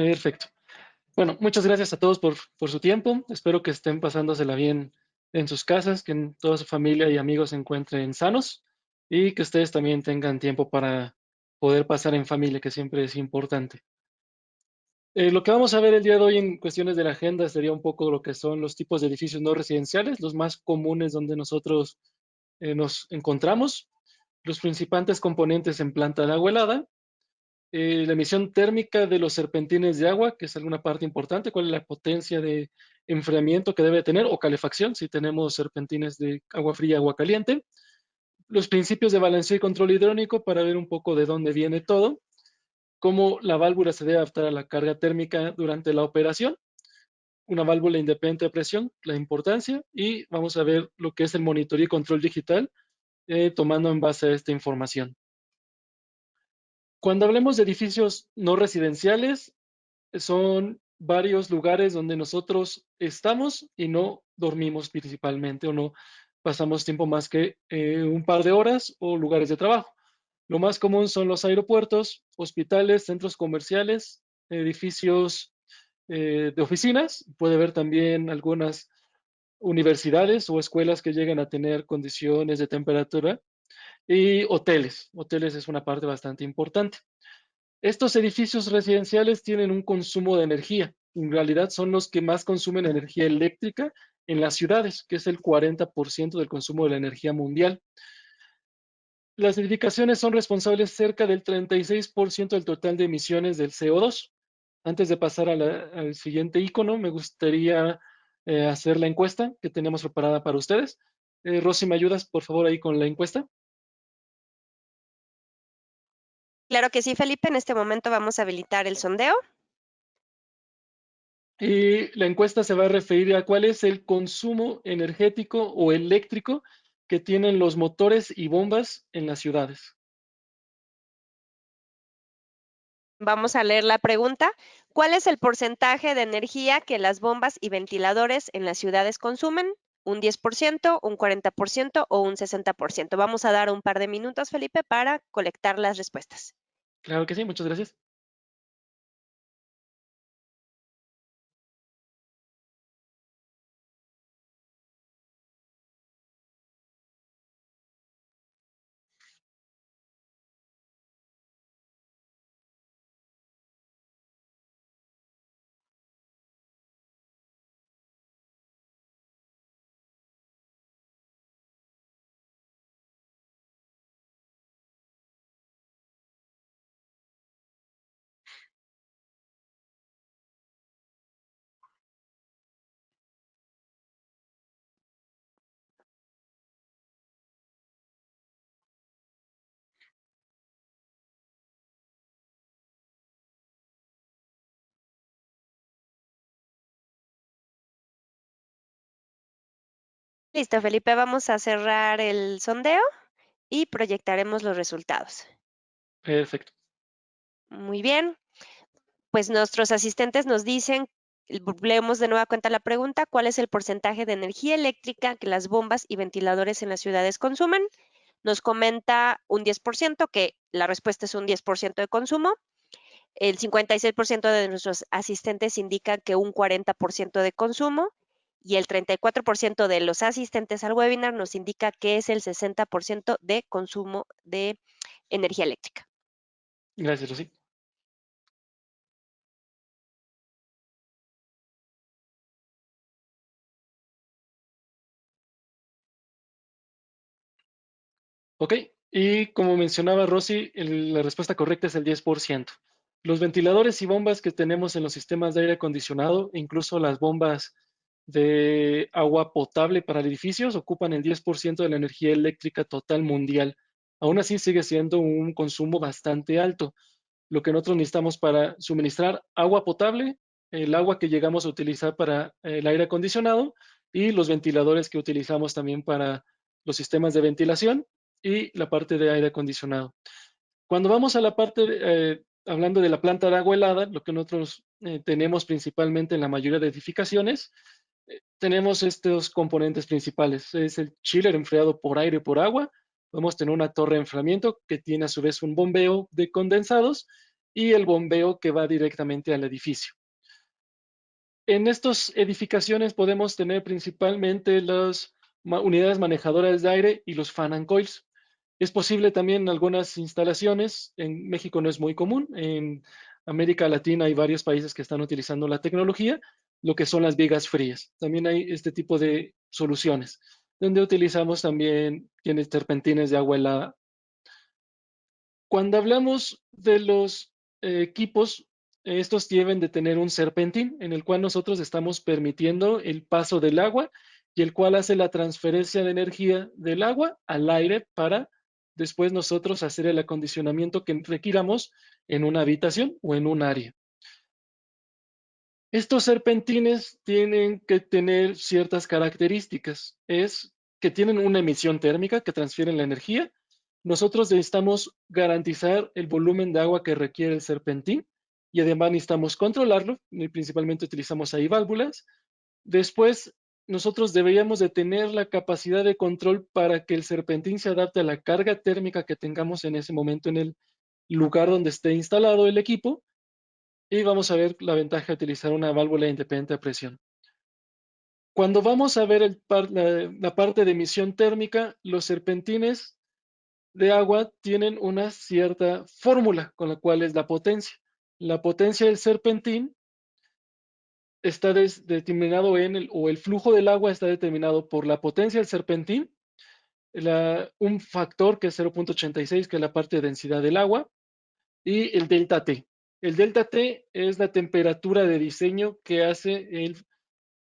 Perfecto. Bueno, muchas gracias a todos por su tiempo. Espero que estén pasándosela bien en sus casas, que toda su familia y amigos se encuentren sanos y que ustedes también tengan tiempo para poder pasar en familia, que siempre es importante. Lo que vamos a ver el día de hoy en cuestiones de la agenda sería un poco lo que son los tipos de edificios no residenciales, los más comunes donde nosotros nos encontramos, los principales componentes en planta de agua helada, la emisión térmica de los serpentines de agua, que es alguna parte importante, cuál es la potencia de enfriamiento que debe tener o calefacción, si tenemos serpentines de agua fría, agua caliente, los principios de balanceo y control hidráulico para ver un poco de dónde viene todo, cómo la válvula se debe adaptar a la carga térmica durante la operación, una válvula independiente de presión, la importancia, y vamos a ver lo que es el monitoreo y control digital, tomando en base a esta información. Cuando hablemos de edificios no residenciales, son varios lugares donde nosotros estamos y no dormimos principalmente o no pasamos tiempo más que un par de horas o lugares de trabajo. Lo más común son los aeropuertos, hospitales, centros comerciales, edificios de oficinas. Puede haber también algunas universidades o escuelas que llegan a tener condiciones de temperatura y hoteles. Hoteles es una parte bastante importante. Estos edificios residenciales tienen un consumo de energía. En realidad son los que más consumen energía eléctrica en las ciudades, que es el 40% del consumo de la energía mundial. Las edificaciones son responsables cerca del 36% del total de emisiones del CO2. Antes de pasar al siguiente icono, me gustaría hacer la encuesta que tenemos preparada para ustedes. Rosy, ¿me ayudas por favor ahí con la encuesta? Claro que sí, Felipe. En este momento vamos a habilitar el sondeo. Y la encuesta se va a referir a cuál es el consumo energético o eléctrico que tienen los motores y bombas en las ciudades. Vamos a leer la pregunta. ¿Cuál es el porcentaje de energía que las bombas y ventiladores en las ciudades consumen? ¿Un 10%, un 40% o un 60%? Vamos a dar un par de minutos, Felipe, para colectar las respuestas. Claro que sí, muchas gracias. Listo, Felipe, vamos a cerrar el sondeo y proyectaremos los resultados. Perfecto. Muy bien, pues nuestros asistentes nos dicen, leemos de nueva cuenta la pregunta, ¿cuál es el porcentaje de energía eléctrica que las bombas y ventiladores en las ciudades consumen? Nos comenta un 10%, que la respuesta es un 10% de consumo. El 56% de nuestros asistentes indican que un 40% de consumo y el 34% de los asistentes al webinar nos indica que es el 60% de consumo de energía eléctrica. Gracias, Rosy. Ok, y como mencionaba Rosy, la respuesta correcta es el 10%. Los ventiladores y bombas que tenemos en los sistemas de aire acondicionado, incluso las bombas de agua potable para edificios, ocupan el 10% de la energía eléctrica total mundial. Aún así sigue siendo un consumo bastante alto. Lo que nosotros necesitamos para suministrar agua potable, el agua que llegamos a utilizar para el aire acondicionado y los ventiladores que utilizamos también para los sistemas de ventilación y la parte de aire acondicionado. Cuando vamos a la parte, hablando de la planta de agua helada, lo que nosotros tenemos principalmente en la mayoría de edificaciones, tenemos estos componentes principales. Es el chiller enfriado por aire y por agua. Podemos tener una torre de enfriamiento que tiene a su vez un bombeo de condensados y el bombeo que va directamente al edificio. En estas edificaciones podemos tener principalmente las unidades manejadoras de aire y los fan and coils. Es posible también en algunas instalaciones, en México no es muy común, en América Latina hay varios países que están utilizando la tecnología, lo que son las vigas frías. También hay este tipo de soluciones, donde utilizamos también, tienes terpentines de agua helada. Cuando hablamos de los equipos, estos deben de tener un serpentín en el cual nosotros estamos permitiendo el paso del agua y el cual hace la transferencia de energía del agua al aire para después nosotros hacer el acondicionamiento que requiramos en una habitación o en un área. Estos serpentines tienen que tener ciertas características. Es que tienen una emisión térmica que transfieren la energía. Nosotros necesitamos garantizar el volumen de agua que requiere el serpentín y además necesitamos controlarlo. Y principalmente utilizamos ahí válvulas. Después, nosotros deberíamos de tener la capacidad de control para que el serpentín se adapte a la carga térmica que tengamos en ese momento en el lugar donde esté instalado el equipo y vamos a ver la ventaja de utilizar una válvula independiente de presión. Cuando vamos a ver la parte de emisión térmica, los serpentines de agua tienen una cierta fórmula con la cual es la potencia. La potencia del serpentín está determinado o el flujo del agua está determinado por la potencia del serpentín, un factor que es 0.86, que es la parte de densidad del agua, y el delta T. El delta T es la temperatura de diseño que hace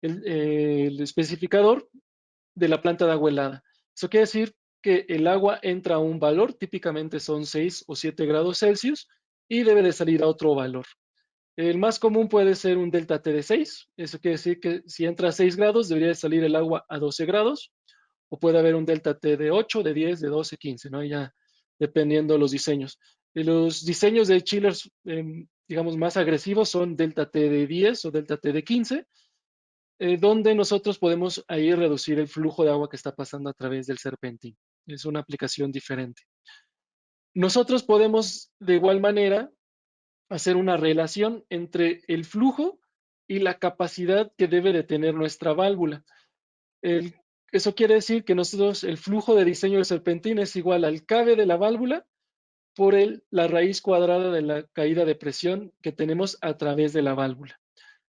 el especificador de la planta de agua helada. Eso quiere decir que el agua entra a un valor, típicamente son 6 o 7 grados Celsius, y debe de salir a otro valor. El más común puede ser un delta T de 6. Eso quiere decir que si entra a 6 grados, debería de salir el agua a 12 grados. O puede haber un delta T de 8, de 10, de 12, 15, ¿no? Ya dependiendo de los diseños. Los diseños de chillers, digamos, más agresivos son delta T de 10 o delta T de 15, donde nosotros podemos ahí reducir el flujo de agua que está pasando a través del serpentín. Es una aplicación diferente. Nosotros podemos, de igual manera, hacer una relación entre el flujo y la capacidad que debe de tener nuestra válvula. El- Eso quiere decir que nosotros, el flujo de diseño del serpentín es igual al cabe de la válvula por la raíz cuadrada de la caída de presión que tenemos a través de la válvula.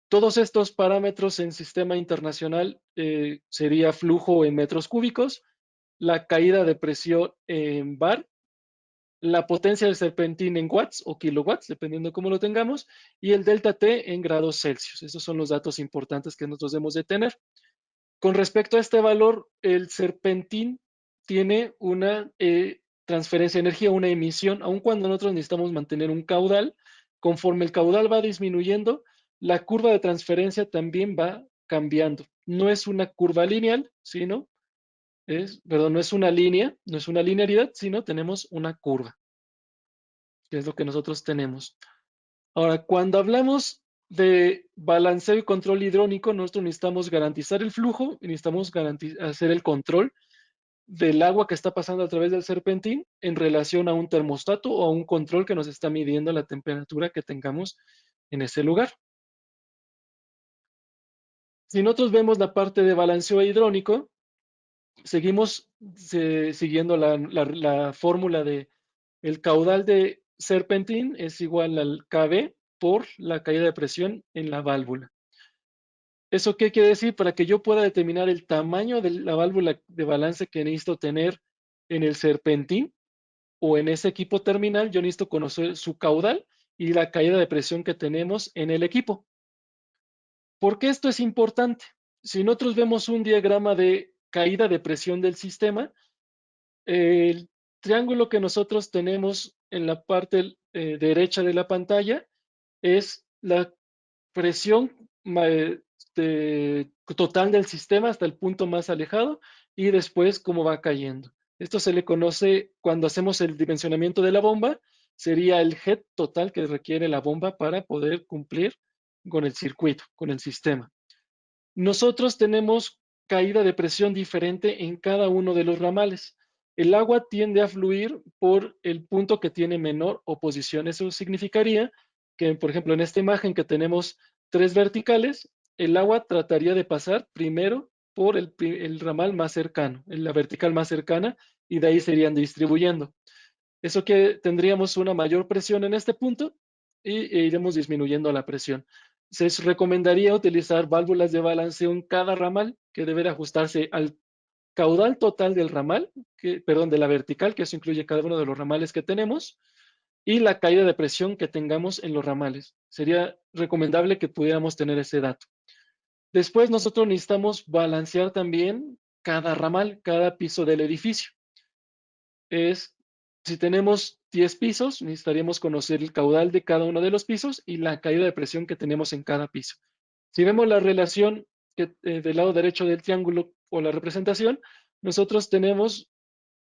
Todos estos parámetros en sistema internacional sería flujo en metros cúbicos, la caída de presión en bar, la potencia del serpentín en watts o kilowatts, dependiendo cómo lo tengamos, y el delta T en grados Celsius. Esos son los datos importantes que nosotros debemos de tener. Con respecto a este valor, el serpentín tiene una transferencia de energía, una emisión, aun cuando nosotros necesitamos mantener un caudal. Conforme el caudal va disminuyendo, la curva de transferencia también va cambiando. No es una curva lineal, sino perdón, no es una línea, no es una linealidad, sino tenemos una curva, que es lo que nosotros tenemos. Ahora, cuando hablamos de balanceo y control hidrónico, nosotros necesitamos garantizar el flujo y necesitamos hacer el control del agua que está pasando a través del serpentín en relación a un termostato o a un control que nos está midiendo la temperatura que tengamos en ese lugar. Si nosotros vemos la parte de balanceo hidrónico, seguimos siguiendo la fórmula de el caudal de serpentín es igual al KB por la caída de presión en la válvula. ¿Eso qué quiere decir? Para que yo pueda determinar el tamaño de la válvula de balance que necesito tener en el serpentín o en ese equipo terminal, yo necesito conocer su caudal y la caída de presión que tenemos en el equipo. ¿Por qué esto es importante? Si nosotros vemos un diagrama de caída de presión del sistema, el triángulo que nosotros tenemos en la parte derecha de la pantalla es la presión total del sistema hasta el punto más alejado y después cómo va cayendo. Esto se le conoce cuando hacemos el dimensionamiento de la bomba, sería el head total que requiere la bomba para poder cumplir con el circuito, con el sistema. Nosotros tenemos caída de presión diferente en cada uno de los ramales. el agua tiende a fluir por el punto que tiene menor oposición. Eso significaría que, por ejemplo, en esta imagen que tenemos tres verticales, el agua trataría de pasar primero por el ramal más cercano, en la vertical más cercana, y de ahí se irían distribuyendo. Eso que tendríamos una mayor presión en este punto e iremos disminuyendo la presión. Se recomendaría utilizar válvulas de balanceo en cada ramal que deben ajustarse al caudal total del ramal, perdón, de la vertical, que eso incluye cada uno de los ramales que tenemos, y la caída de presión que tengamos en los ramales. Sería recomendable que pudiéramos tener ese dato. Después nosotros necesitamos balancear también cada ramal, cada piso del edificio. Si tenemos 10 pisos, necesitaríamos conocer el caudal de cada uno de los pisos y la caída de presión que tenemos en cada piso. Si vemos la relación del lado derecho del triángulo o la representación, nosotros tenemos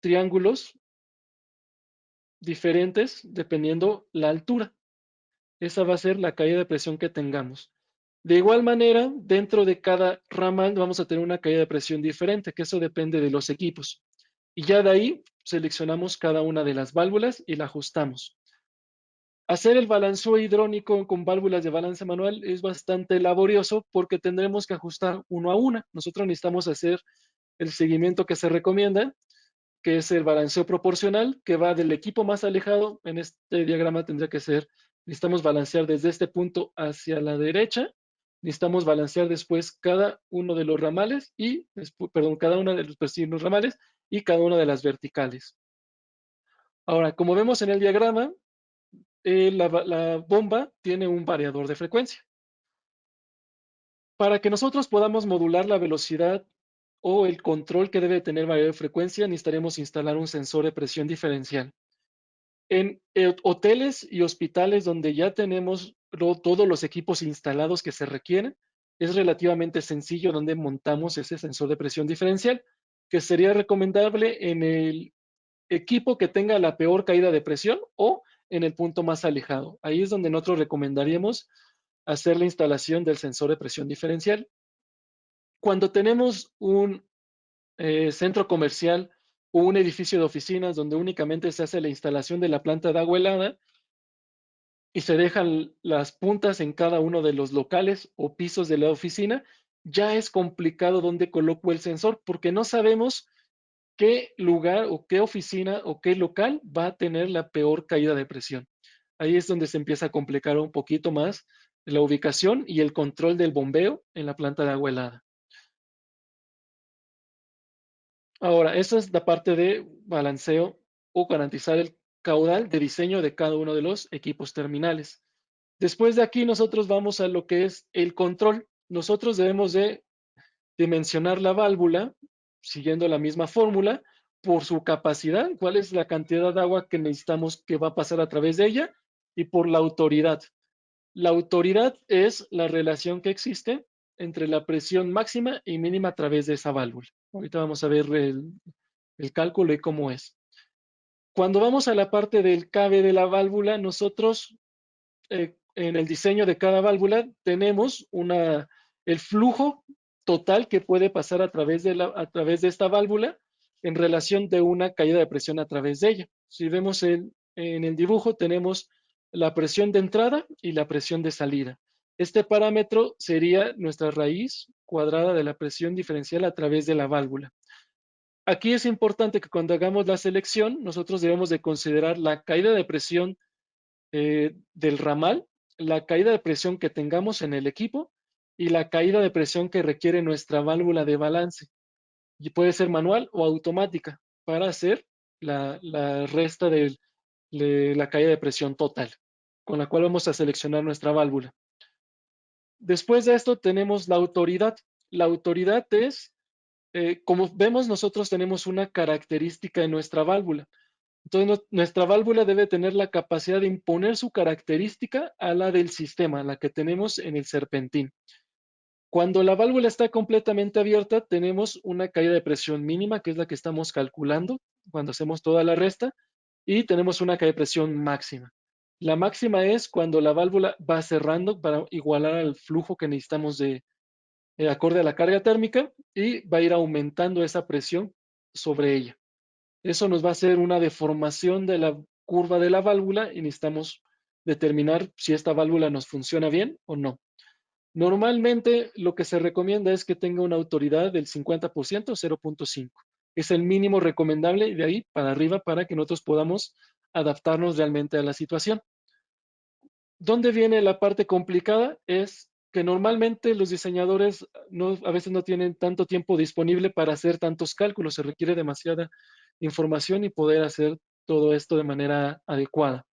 triángulos diferentes dependiendo la altura. Esa va a ser la caída de presión que tengamos. De igual manera, dentro de cada ramal vamos a tener una caída de presión diferente, que eso depende de los equipos. Y ya de ahí seleccionamos cada una de las válvulas y la ajustamos. Hacer el balanceo hidrónico con válvulas de balance manual es bastante laborioso porque tendremos que ajustar uno a una. Nosotros necesitamos hacer el seguimiento que se recomienda, que es el balanceo proporcional, que va del equipo más alejado. En este diagrama tendría que ser, necesitamos balancear desde este punto hacia la derecha, necesitamos balancear después cada uno de los ramales y, perdón, cada uno de los ramales y cada una de las verticales. Ahora, como vemos en el diagrama, la bomba tiene un variador de frecuencia. Para que nosotros podamos modular la velocidad o el control que debe tener variador de frecuencia, necesitaremos instalar un sensor de presión diferencial. En hoteles y hospitales donde ya tenemos todos los equipos instalados que se requieren, es relativamente sencillo donde montamos ese sensor de presión diferencial, que sería recomendable en el equipo que tenga la peor caída de presión o en el punto más alejado. Ahí es donde nosotros recomendaríamos hacer la instalación del sensor de presión diferencial. Cuando tenemos un centro comercial o un edificio de oficinas donde únicamente se hace la instalación de la planta de agua helada y se dejan las puntas en cada uno de los locales o pisos de la oficina, ya es complicado dónde coloco el sensor porque no sabemos qué lugar o qué oficina o qué local va a tener la peor caída de presión. Ahí es donde se empieza a complicar un poquito más la ubicación y el control del bombeo en la planta de agua helada. Ahora, esa es la parte de balanceo o garantizar el caudal de diseño de cada uno de los equipos terminales. Después de aquí nosotros vamos a lo que es el control. Nosotros debemos de dimensionar la válvula siguiendo la misma fórmula por su capacidad, cuál es la cantidad de agua que necesitamos que va a pasar a través de ella y por la autoridad. La autoridad es la relación que existe entre la presión máxima y mínima a través de esa válvula. Ahorita vamos a ver el cálculo y cómo es. Cuando vamos a la parte del cabe de la válvula, nosotros en el diseño de cada válvula tenemos el flujo total que puede pasar a través de esta válvula en relación de una caída de presión a través de ella. Si vemos en el dibujo, tenemos la presión de entrada y la presión de salida. Este parámetro sería nuestra raíz cuadrada de la presión diferencial a través de la válvula. Aquí es importante que cuando hagamos la selección, nosotros debemos de considerar la caída de presión del ramal, la caída de presión que tengamos en el equipo y la caída de presión que requiere nuestra válvula de balance. Y puede ser manual o automática para hacer la resta de la caída de presión total, con la cual vamos a seleccionar nuestra válvula. Después de esto tenemos la autoridad. La autoridad es, como vemos, nosotros tenemos una característica en nuestra válvula. Entonces, nuestra válvula debe tener la capacidad de imponer su característica a la del sistema, la que tenemos en el serpentín. Cuando la válvula está completamente abierta, tenemos una caída de presión mínima, que es la que estamos calculando cuando hacemos toda la resta, y tenemos una caída de presión máxima. La máxima es cuando la válvula va cerrando para igualar al flujo que necesitamos acorde a la carga térmica y va a ir aumentando esa presión sobre ella. Eso nos va a hacer una deformación de la curva de la válvula y necesitamos determinar si esta válvula nos funciona bien o no. Normalmente lo que se recomienda es que tenga una autoridad del 50%, 0.5. Es el mínimo recomendable y de ahí para arriba para que nosotros podamos adaptarnos realmente a la situación. ¿Dónde viene la parte complicada? Es que normalmente los diseñadores a veces no tienen tanto tiempo disponible para hacer tantos cálculos, se requiere demasiada información y poder hacer todo esto de manera adecuada.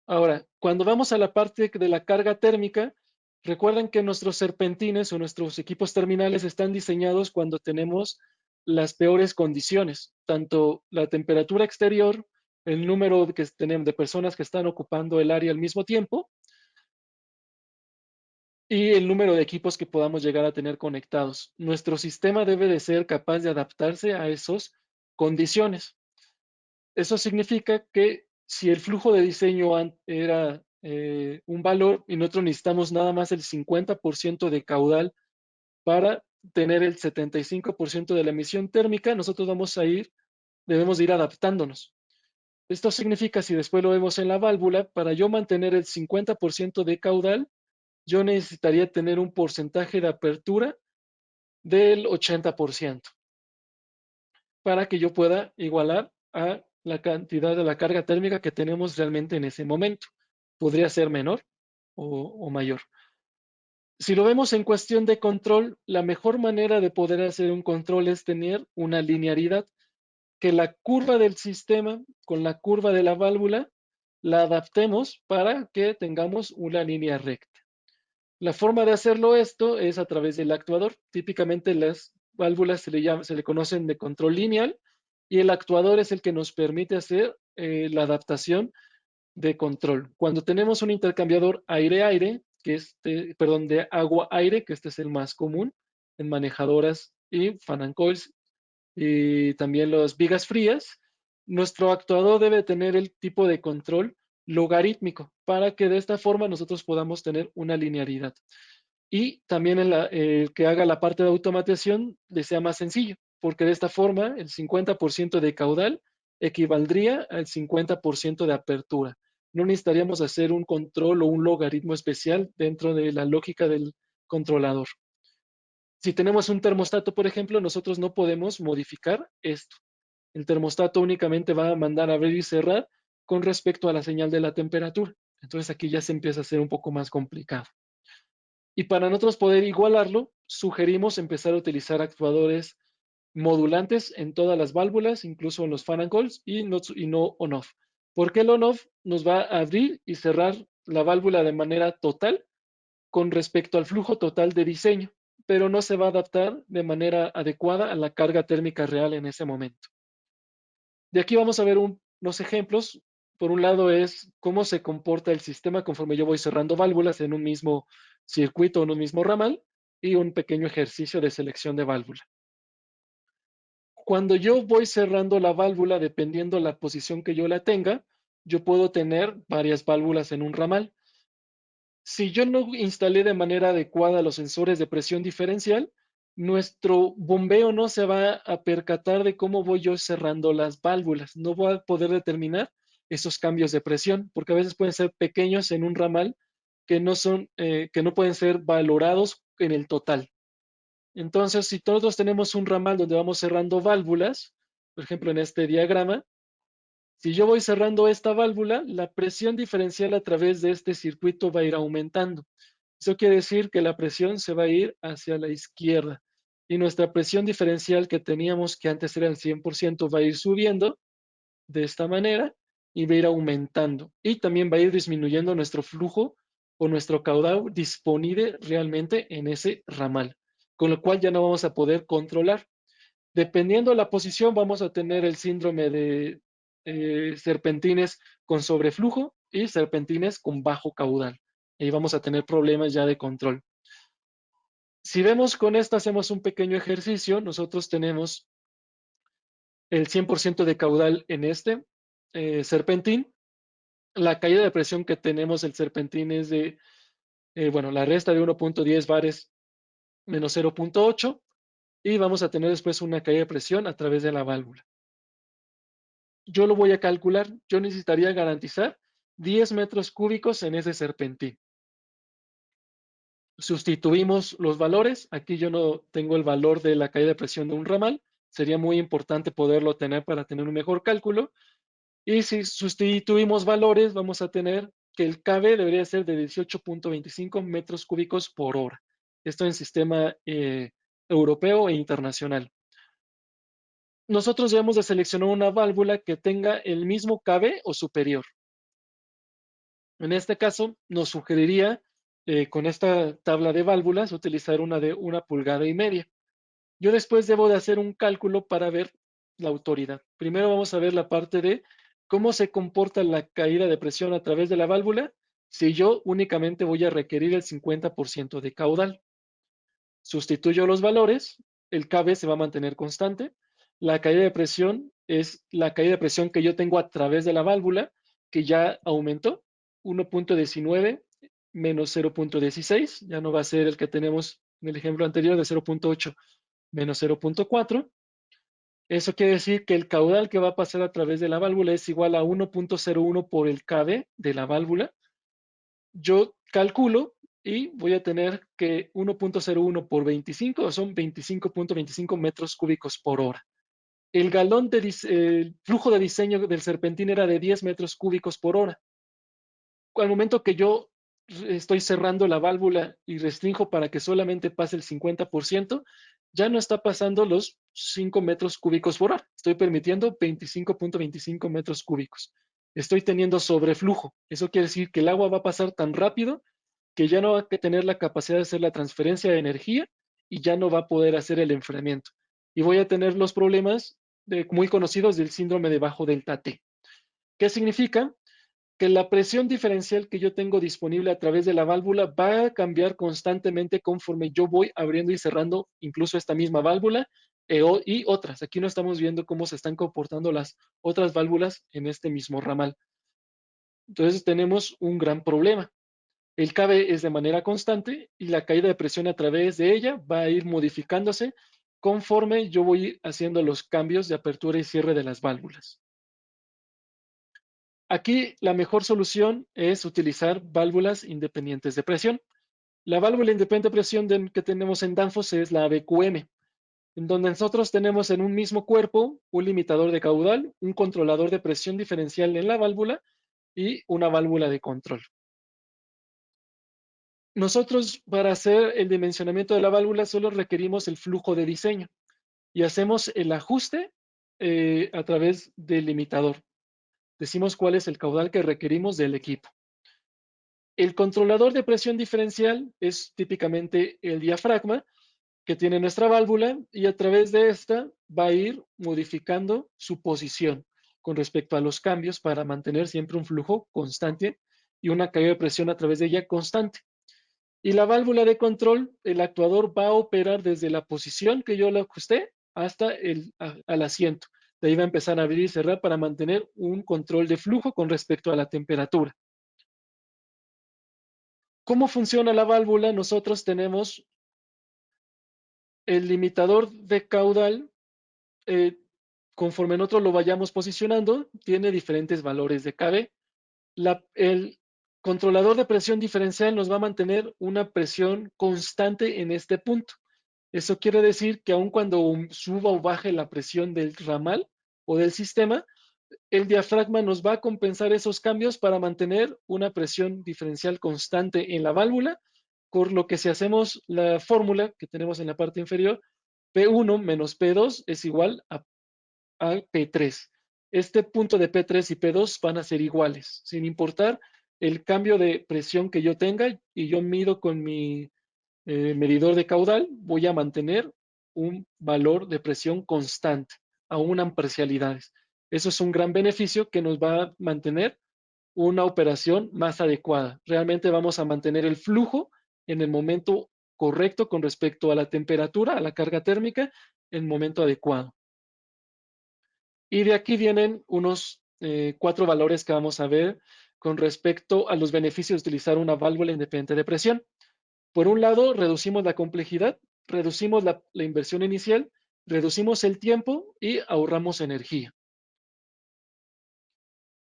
Ahora, cuando vamos a la parte de la carga térmica, recuerden que nuestros serpentines o nuestros equipos terminales están diseñados cuando tenemos las peores condiciones, tanto la temperatura exterior, el número que tenemos de personas que están ocupando el área al mismo tiempo y el número de equipos que podamos llegar a tener conectados. Nuestro sistema debe de ser capaz de adaptarse a esas condiciones. Eso significa que si el flujo de diseño era un valor y nosotros necesitamos nada más el 50% de caudal para tener el 75% de la emisión térmica, nosotros debemos ir adaptándonos. Esto significa, si después lo vemos en la válvula, para yo mantener el 50% de caudal, yo necesitaría tener un porcentaje de apertura del 80% para que yo pueda igualar a la cantidad de la carga térmica que tenemos realmente en ese momento. Podría ser menor o mayor. Si lo vemos en cuestión de control, la mejor manera de poder hacer un control es tener una linearidad, que la curva del sistema con la curva de la válvula la adaptemos para que tengamos una línea recta. La forma de hacerlo esto es a través del actuador. Típicamente las válvulas se le conocen de control lineal y el actuador es el que nos permite hacer la adaptación de control. Cuando tenemos un intercambiador aire-aire, perdón, de agua-aire, que este es el más común en manejadoras y fan and coils y también las vigas frías, nuestro actuador debe tener el tipo de control logarítmico para que de esta forma nosotros podamos tener una linealidad. Y también el que haga la parte de automatización le sea más sencillo, porque de esta forma el 50% de caudal equivaldría al 50% de apertura. No necesitaríamos hacer un control o un logaritmo especial dentro de la lógica del controlador. Si tenemos un termostato, por ejemplo, nosotros no podemos modificar esto. El termostato únicamente va a mandar a abrir y cerrar con respecto a la señal de la temperatura. Entonces aquí ya se empieza a hacer un poco más complicado. Y para nosotros poder igualarlo, sugerimos empezar a utilizar actuadores modulantes en todas las válvulas, incluso en los fan and coils, y no on-off. Porque el on-off nos va a abrir y cerrar la válvula de manera total con respecto al flujo total de diseño, pero no se va a adaptar de manera adecuada a la carga térmica real en ese momento. De aquí vamos a ver unos ejemplos. Por un lado es cómo se comporta el sistema conforme yo voy cerrando válvulas en un mismo circuito, en un mismo ramal, y un pequeño ejercicio de selección de válvula. Cuando yo voy cerrando la válvula, dependiendo la posición que yo la tenga, yo puedo tener varias válvulas en un ramal. Si yo no instalé de manera adecuada los sensores de presión diferencial, nuestro bombeo no se va a percatar de cómo voy yo cerrando las válvulas. No voy a poder determinar esos cambios de presión, porque a veces pueden ser pequeños en un ramal que no pueden ser valorados en el total. Entonces, si todos tenemos un ramal donde vamos cerrando válvulas, por ejemplo, en este diagrama, si yo voy cerrando esta válvula, la presión diferencial a través de este circuito va a ir aumentando. Eso quiere decir que la presión se va a ir hacia la izquierda y nuestra presión diferencial que teníamos, que antes era el 100%, va a ir subiendo de esta manera y va a ir aumentando. Y también va a ir disminuyendo nuestro flujo o nuestro caudal disponible realmente en ese ramal, con lo cual ya no vamos a poder controlar. Dependiendo de la posición, vamos a tener el síndrome de serpentines con sobreflujo y serpentines con bajo caudal. Ahí vamos a tener problemas ya de control. Si vemos con esto, hacemos un pequeño ejercicio. Nosotros tenemos el 100% de caudal en este serpentín. La caída de presión que tenemos el serpentín es de, bueno, la resta de 1.10 bares menos 0.8 y vamos a tener después una caída de presión a través de la válvula. Yo lo voy a calcular, yo necesitaría garantizar 10 metros cúbicos en ese serpentín. Sustituimos los valores, aquí yo no tengo el valor de la caída de presión de un ramal, sería muy importante poderlo tener para tener un mejor cálculo. Y si sustituimos valores, vamos a tener que el KB debería ser de 18.25 metros cúbicos por hora. Esto en sistema europeo e internacional. Nosotros debemos de seleccionar una válvula que tenga el mismo KB o superior. En este caso, nos sugeriría con esta tabla de válvulas utilizar una de 1,5 pulgadas. Yo después debo de hacer un cálculo para ver la autoridad. Primero vamos a ver la parte de cómo se comporta la caída de presión a través de la válvula si yo únicamente voy a requerir el 50% de caudal. Sustituyo los valores, el KB se va a mantener constante. La caída de presión es la caída de presión que yo tengo a través de la válvula, que ya aumentó, 1.19 menos 0.16, ya no va a ser el que tenemos en el ejemplo anterior de 0.8 menos 0.4. Eso quiere decir que el caudal que va a pasar a través de la válvula es igual a 1.01 por el KB de la válvula. Yo calculo y voy a tener que 1.01 por 25 son 25.25 metros cúbicos por hora. El flujo de diseño del serpentín era de 10 metros cúbicos por hora. Al momento que yo estoy cerrando la válvula y restringo para que solamente pase el 50%, ya no está pasando los 5 metros cúbicos por hora. Estoy permitiendo 25.25 metros cúbicos. Estoy teniendo sobreflujo. Eso quiere decir que el agua va a pasar tan rápido que ya no va a tener la capacidad de hacer la transferencia de energía y ya no va a poder hacer el enfriamiento. Y voy a tener los problemas muy conocidos del síndrome de bajo delta T. ¿Qué significa? Que la presión diferencial que yo tengo disponible a través de la válvula va a cambiar constantemente conforme yo voy abriendo y cerrando incluso esta misma válvula y otras. Aquí no estamos viendo cómo se están comportando las otras válvulas en este mismo ramal. Entonces tenemos un gran problema. El KB es de manera constante y la caída de presión a través de ella va a ir modificándose conforme yo voy haciendo los cambios de apertura y cierre de las válvulas. Aquí la mejor solución es utilizar válvulas independientes de presión. La válvula independiente de presión que tenemos en Danfoss es la ABQM, en donde nosotros tenemos en un mismo cuerpo un limitador de caudal, un controlador de presión diferencial en la válvula y una válvula de control. Nosotros para hacer el dimensionamiento de la válvula solo requerimos el flujo de diseño y hacemos el ajuste a través del limitador. Decimos cuál es el caudal que requerimos del equipo. El controlador de presión diferencial es típicamente el diafragma que tiene nuestra válvula y a través de esta va a ir modificando su posición con respecto a los cambios para mantener siempre un flujo constante y una caída de presión a través de ella constante. Y la válvula de control, el actuador va a operar desde la posición que yo le ajusté hasta al asiento. De ahí va a empezar a abrir y cerrar para mantener un control de flujo con respecto a la temperatura. ¿Cómo funciona la válvula? Nosotros tenemos el limitador de caudal, eh, conforme nosotros lo vayamos posicionando, tiene diferentes valores de KB. El controlador de presión diferencial nos va a mantener una presión constante en este punto. Eso quiere decir que aun cuando suba o baje la presión del ramal o del sistema, el diafragma nos va a compensar esos cambios para mantener una presión diferencial constante en la válvula, por lo que si hacemos la fórmula que tenemos en la parte inferior, P1 menos P2 es igual a P3. Este punto de P3 y P2 van a ser iguales, sin importar el cambio de presión que yo tenga y yo mido con mi medidor de caudal, voy a mantener un valor de presión constante, aún en parcialidades. Eso es un gran beneficio que nos va a mantener una operación más adecuada. Realmente vamos a mantener el flujo en el momento correcto con respecto a la temperatura, a la carga térmica, en el momento adecuado. Y de aquí vienen unos 4 valores que vamos a ver con respecto a los beneficios de utilizar una válvula independiente de presión. Por un lado, reducimos la complejidad. reducimos la inversión inicial, reducimos el tiempo y ahorramos energía.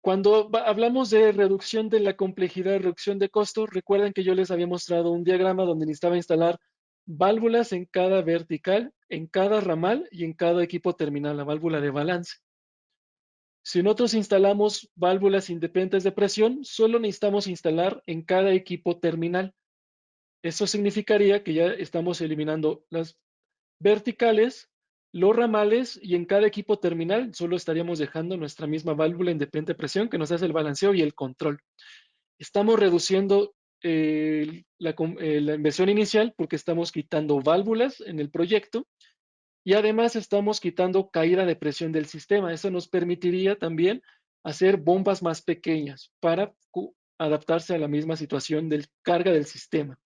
Cuando hablamos de reducción de la complejidad, reducción de costos, recuerden que yo les había mostrado un diagrama donde necesitaba instalar válvulas en cada vertical, en cada ramal y en cada equipo terminal, la válvula de balance. Si nosotros instalamos válvulas independientes de presión, solo necesitamos instalar en cada equipo terminal. Eso significaría que ya estamos eliminando las verticales, los ramales y en cada equipo terminal solo estaríamos dejando nuestra misma válvula independiente de presión que nos hace el balanceo y el control. Estamos reduciendo la inversión inicial porque estamos quitando válvulas en el proyecto y además estamos quitando caída de presión del sistema. Eso nos permitiría también hacer bombas más pequeñas para adaptarse a la misma situación de carga del sistema.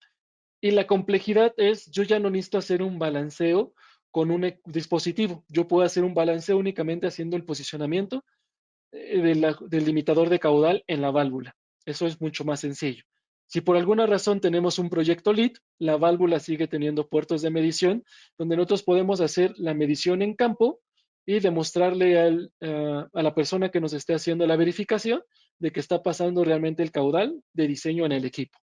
Y la complejidad es, yo ya no necesito hacer un balanceo con un dispositivo. Yo puedo hacer un balanceo únicamente haciendo el posicionamiento del limitador de caudal en la válvula. Eso es mucho más sencillo. Si por alguna razón tenemos un proyecto LEED, la válvula sigue teniendo puertos de medición donde nosotros podemos hacer la medición en campo y demostrarle a la persona que nos esté haciendo la verificación de que está pasando realmente el caudal de diseño en el equipo.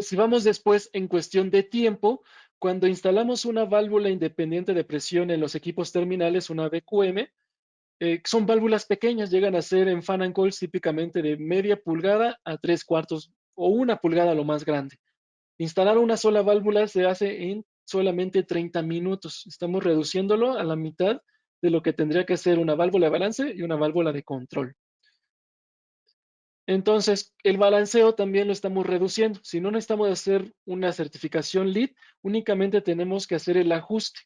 Si vamos después en cuestión de tiempo, cuando instalamos una válvula independiente de presión en los equipos terminales, una VQM, son válvulas pequeñas, llegan a ser en fan and coils típicamente de media pulgada a 3/4 o 1 pulgada lo más grande. Instalar una sola válvula se hace en solamente 30 minutos. Estamos reduciéndolo a la mitad de lo que tendría que ser una válvula de balance y una válvula de control. Entonces, el balanceo también lo estamos reduciendo. Si no necesitamos hacer una certificación LEED, únicamente tenemos que hacer el ajuste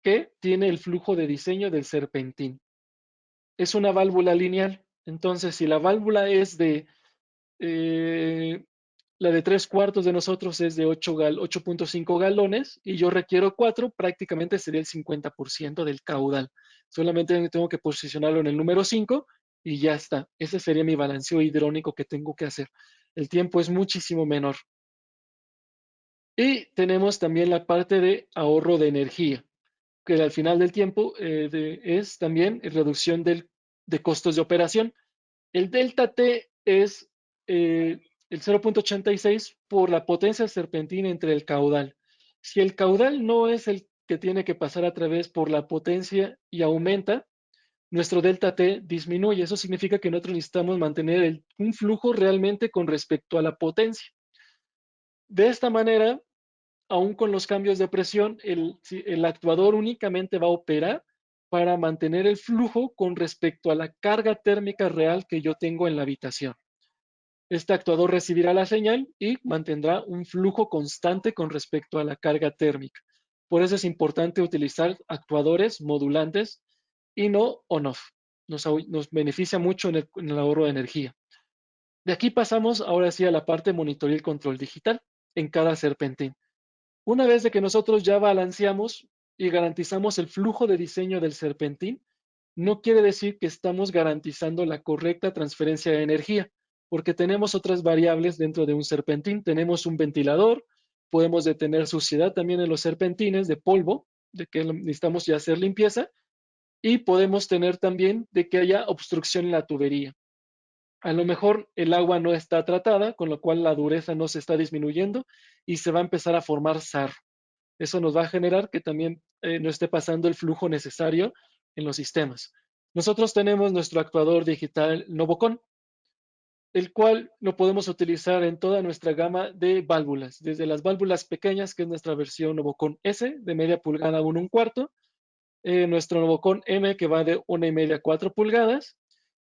que tiene el flujo de diseño del serpentín. Es una válvula lineal. Entonces, si la válvula es eh, la de 3/4 de nosotros es de 8.5 galones y yo requiero 4, prácticamente sería el 50% del caudal. Solamente tengo que posicionarlo en el número 5 y ya está. Ese sería mi balanceo hidrónico que tengo que hacer. El tiempo es muchísimo menor. Y tenemos también la parte de ahorro de energía, que al final del tiempo es también reducción de costos de operación. El delta T es el 0.86 por la potencia serpentina entre el caudal. Si el caudal no es el que tiene que pasar a través por la potencia y aumenta, nuestro delta T disminuye. Eso significa que nosotros necesitamos mantener un flujo realmente con respecto a la potencia. De esta manera, aún con los cambios de presión, el actuador únicamente va a operar para mantener el flujo con respecto a la carga térmica real que yo tengo en la habitación. Este actuador recibirá la señal y mantendrá un flujo constante con respecto a la carga térmica. Por eso es importante utilizar actuadores modulantes y no on-off. Nos beneficia mucho en el ahorro de energía. De aquí pasamos ahora sí a la parte de monitoreo y control digital en cada serpentín. Una vez de que nosotros ya balanceamos y garantizamos el flujo de diseño del serpentín, no quiere decir que estamos garantizando la correcta transferencia de energía, porque tenemos otras variables dentro de un serpentín. Tenemos un ventilador, podemos detener suciedad también en los serpentines de polvo, de que necesitamos ya hacer limpieza, y podemos tener también de que haya obstrucción en la tubería. A lo mejor el agua no está tratada, con lo cual la dureza no se está disminuyendo y se va a empezar a formar sarro. Eso nos va a generar que también no esté pasando el flujo necesario en los sistemas. Nosotros tenemos nuestro actuador digital Novocon, el cual lo podemos utilizar en toda nuestra gama de válvulas, desde las válvulas pequeñas, que es nuestra versión Novocon S, de media pulgada a 1/4, nuestro Novocon M, que va de 1,5 a 4 pulgadas,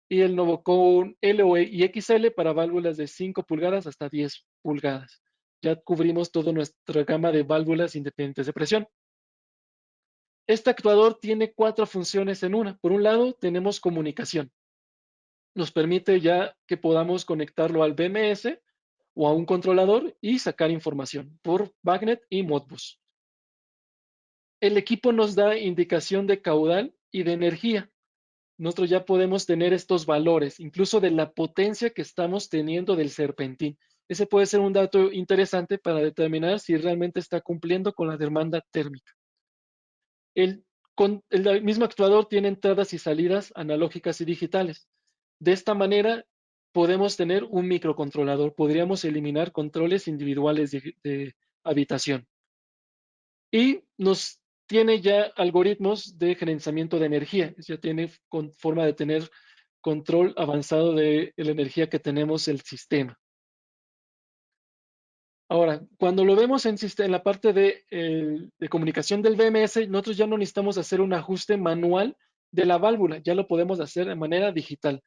y el Novocon LOE y XL para válvulas de 5 pulgadas hasta 10 pulgadas. Ya cubrimos toda nuestra gama de válvulas independientes de presión. Este actuador tiene 4 funciones en una. Por un lado, tenemos comunicación. Nos permite ya que podamos conectarlo al BMS o a un controlador y sacar información por Bagnet y Modbus. El equipo nos da indicación de caudal y de energía. Nosotros ya podemos tener estos valores, incluso de la potencia que estamos teniendo del serpentín. Ese puede ser un dato interesante para determinar si realmente está cumpliendo con la demanda térmica. El, el mismo actuador tiene entradas y salidas analógicas y digitales. De esta manera, podemos tener un microcontrolador. Podríamos eliminar controles individuales de habitación. Y nos tiene ya algoritmos de gerenciamiento de energía. Ya tiene forma de tener control avanzado de la energía que tenemos el sistema. Ahora, cuando lo vemos en la parte de comunicación del BMS, nosotros ya no necesitamos hacer un ajuste manual de la válvula, ya lo podemos hacer de manera digital.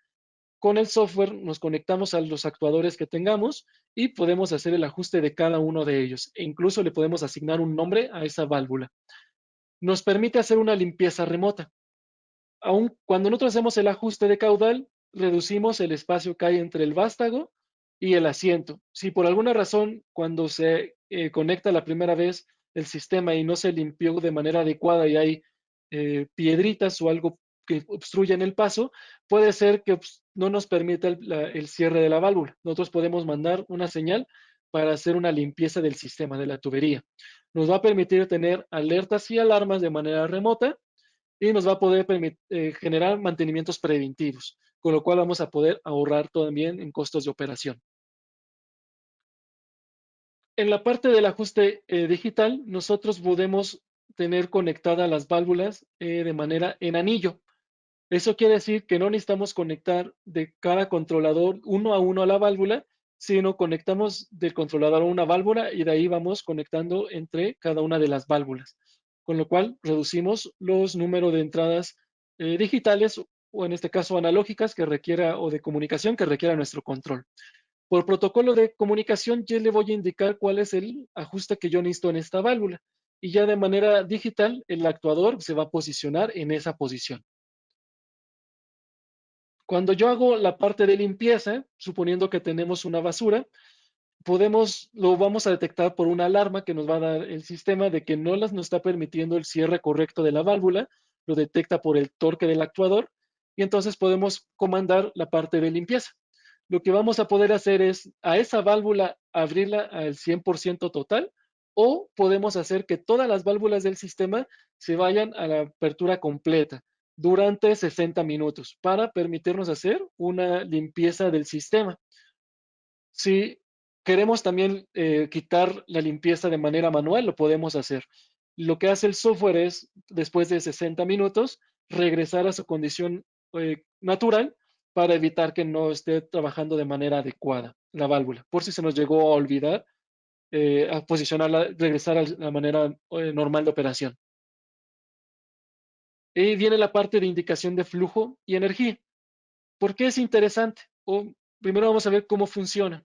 Con el software nos conectamos a los actuadores que tengamos y podemos hacer el ajuste de cada uno de ellos. E incluso le podemos asignar un nombre a esa válvula. Nos permite hacer una limpieza remota. Aun cuando nosotros hacemos el ajuste de caudal, reducimos el espacio que hay entre el vástago y el asiento. Si por alguna razón, cuando se conecta la primera vez el sistema y no se limpió de manera adecuada y hay piedritas o algo que obstruyen el paso, puede ser que no nos permita el cierre de la válvula. Nosotros podemos mandar una señal para hacer una limpieza del sistema, de la tubería. Nos va a permitir tener alertas y alarmas de manera remota y nos va a poder generar mantenimientos preventivos, con lo cual vamos a poder ahorrar también en costos de operación. En la parte del ajuste digital, nosotros podemos tener conectadas las válvulas de manera en anillo. Eso quiere decir que no necesitamos conectar de cada controlador uno a uno a la válvula, sino conectamos del controlador a una válvula y de ahí vamos conectando entre cada una de las válvulas, con lo cual reducimos los números de entradas digitales o en este caso analógicas que requiera o de comunicación que requiera nuestro control. Por protocolo de comunicación, yo le voy a indicar cuál es el ajuste que yo necesito en esta válvula y ya de manera digital el actuador se va a posicionar en esa posición. Cuando yo hago la parte de limpieza, suponiendo que tenemos una basura, lo vamos a detectar por una alarma que nos va a dar el sistema de que nos está permitiendo el cierre correcto de la válvula, lo detecta por el torque del actuador y entonces podemos comandar la parte de limpieza. Lo que vamos a poder hacer es a esa válvula abrirla al 100% total o podemos hacer que todas las válvulas del sistema se vayan a la apertura completa durante 60 minutos para permitirnos hacer una limpieza del sistema. Si queremos también quitar la limpieza de manera manual, lo podemos hacer. Lo que hace el software es, después de 60 minutos, regresar a su condición natural para evitar que no esté trabajando de manera adecuada la válvula. Por si se nos llegó a olvidar, a posicionarla, regresar a la manera normal de operación. Y viene la parte de indicación de flujo y energía. ¿Por qué es interesante? Primero vamos a ver cómo funciona.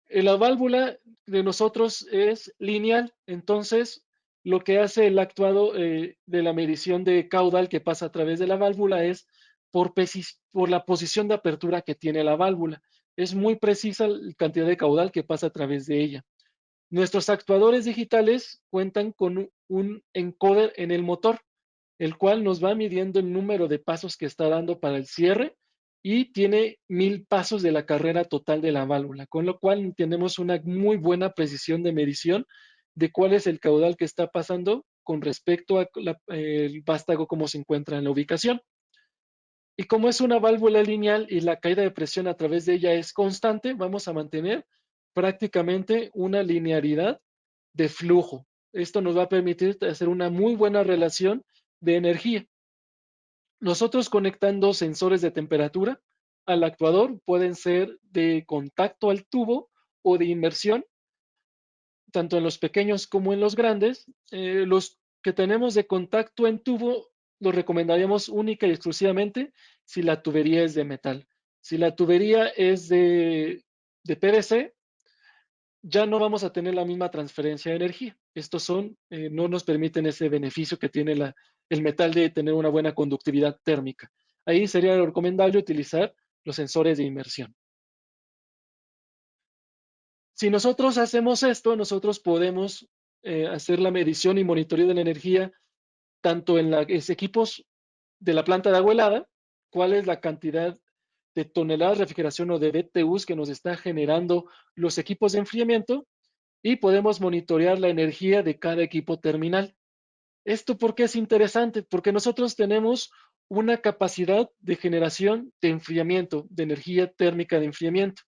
La válvula de nosotros es lineal, entonces lo que hace el actuado de la medición de caudal que pasa a través de la válvula es por la posición de apertura que tiene la válvula. Es muy precisa la cantidad de caudal que pasa a través de ella. Nuestros actuadores digitales cuentan con un encoder en el motor, el cual nos va midiendo el número de pasos que está dando para el cierre y tiene 1000 pasos de la carrera total de la válvula, con lo cual tenemos una muy buena precisión de medición de cuál es el caudal que está pasando con respecto a el vástago cómo se encuentra en la ubicación. Y como es una válvula lineal y la caída de presión a través de ella es constante, vamos a mantener prácticamente una linearidad de flujo. Esto nos va a permitir hacer una muy buena relación de energía. Nosotros conectando sensores de temperatura al actuador pueden ser de contacto al tubo o de inmersión, tanto en los pequeños como en los grandes. Los que tenemos de contacto en tubo los recomendaríamos única y exclusivamente si la tubería es de metal. Si la tubería es de PVC, ya no vamos a tener la misma transferencia de energía. No nos permiten ese beneficio que tiene el metal de tener una buena conductividad térmica. Ahí sería recomendable utilizar los sensores de inmersión. Si nosotros hacemos esto, nosotros podemos hacer la medición y monitoreo de la energía tanto en los equipos de la planta de agua helada, cuál es la cantidad de toneladas de refrigeración o de BTUs que nos está generando los equipos de enfriamiento y podemos monitorear la energía de cada equipo terminal. ¿Esto por qué es interesante? Porque nosotros tenemos una capacidad de generación de enfriamiento, de energía térmica de enfriamiento.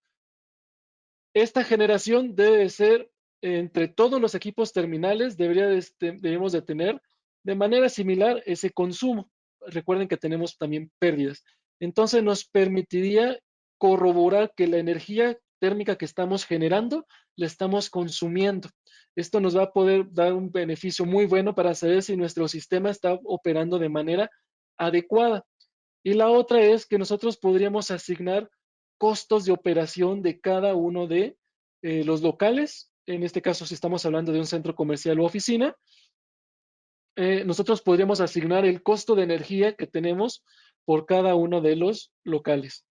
Esta generación debe ser entre todos los equipos terminales, debemos de tener de manera similar ese consumo. Recuerden que tenemos también pérdidas. Entonces nos permitiría corroborar que la energía térmica que estamos generando la estamos consumiendo. Esto nos va a poder dar un beneficio muy bueno para saber si nuestro sistema está operando de manera adecuada. Y la otra es que nosotros podríamos asignar costos de operación de cada uno de los locales. En este caso, si estamos hablando de un centro comercial o oficina, nosotros podríamos asignar el costo de energía que tenemos por cada uno de los locales.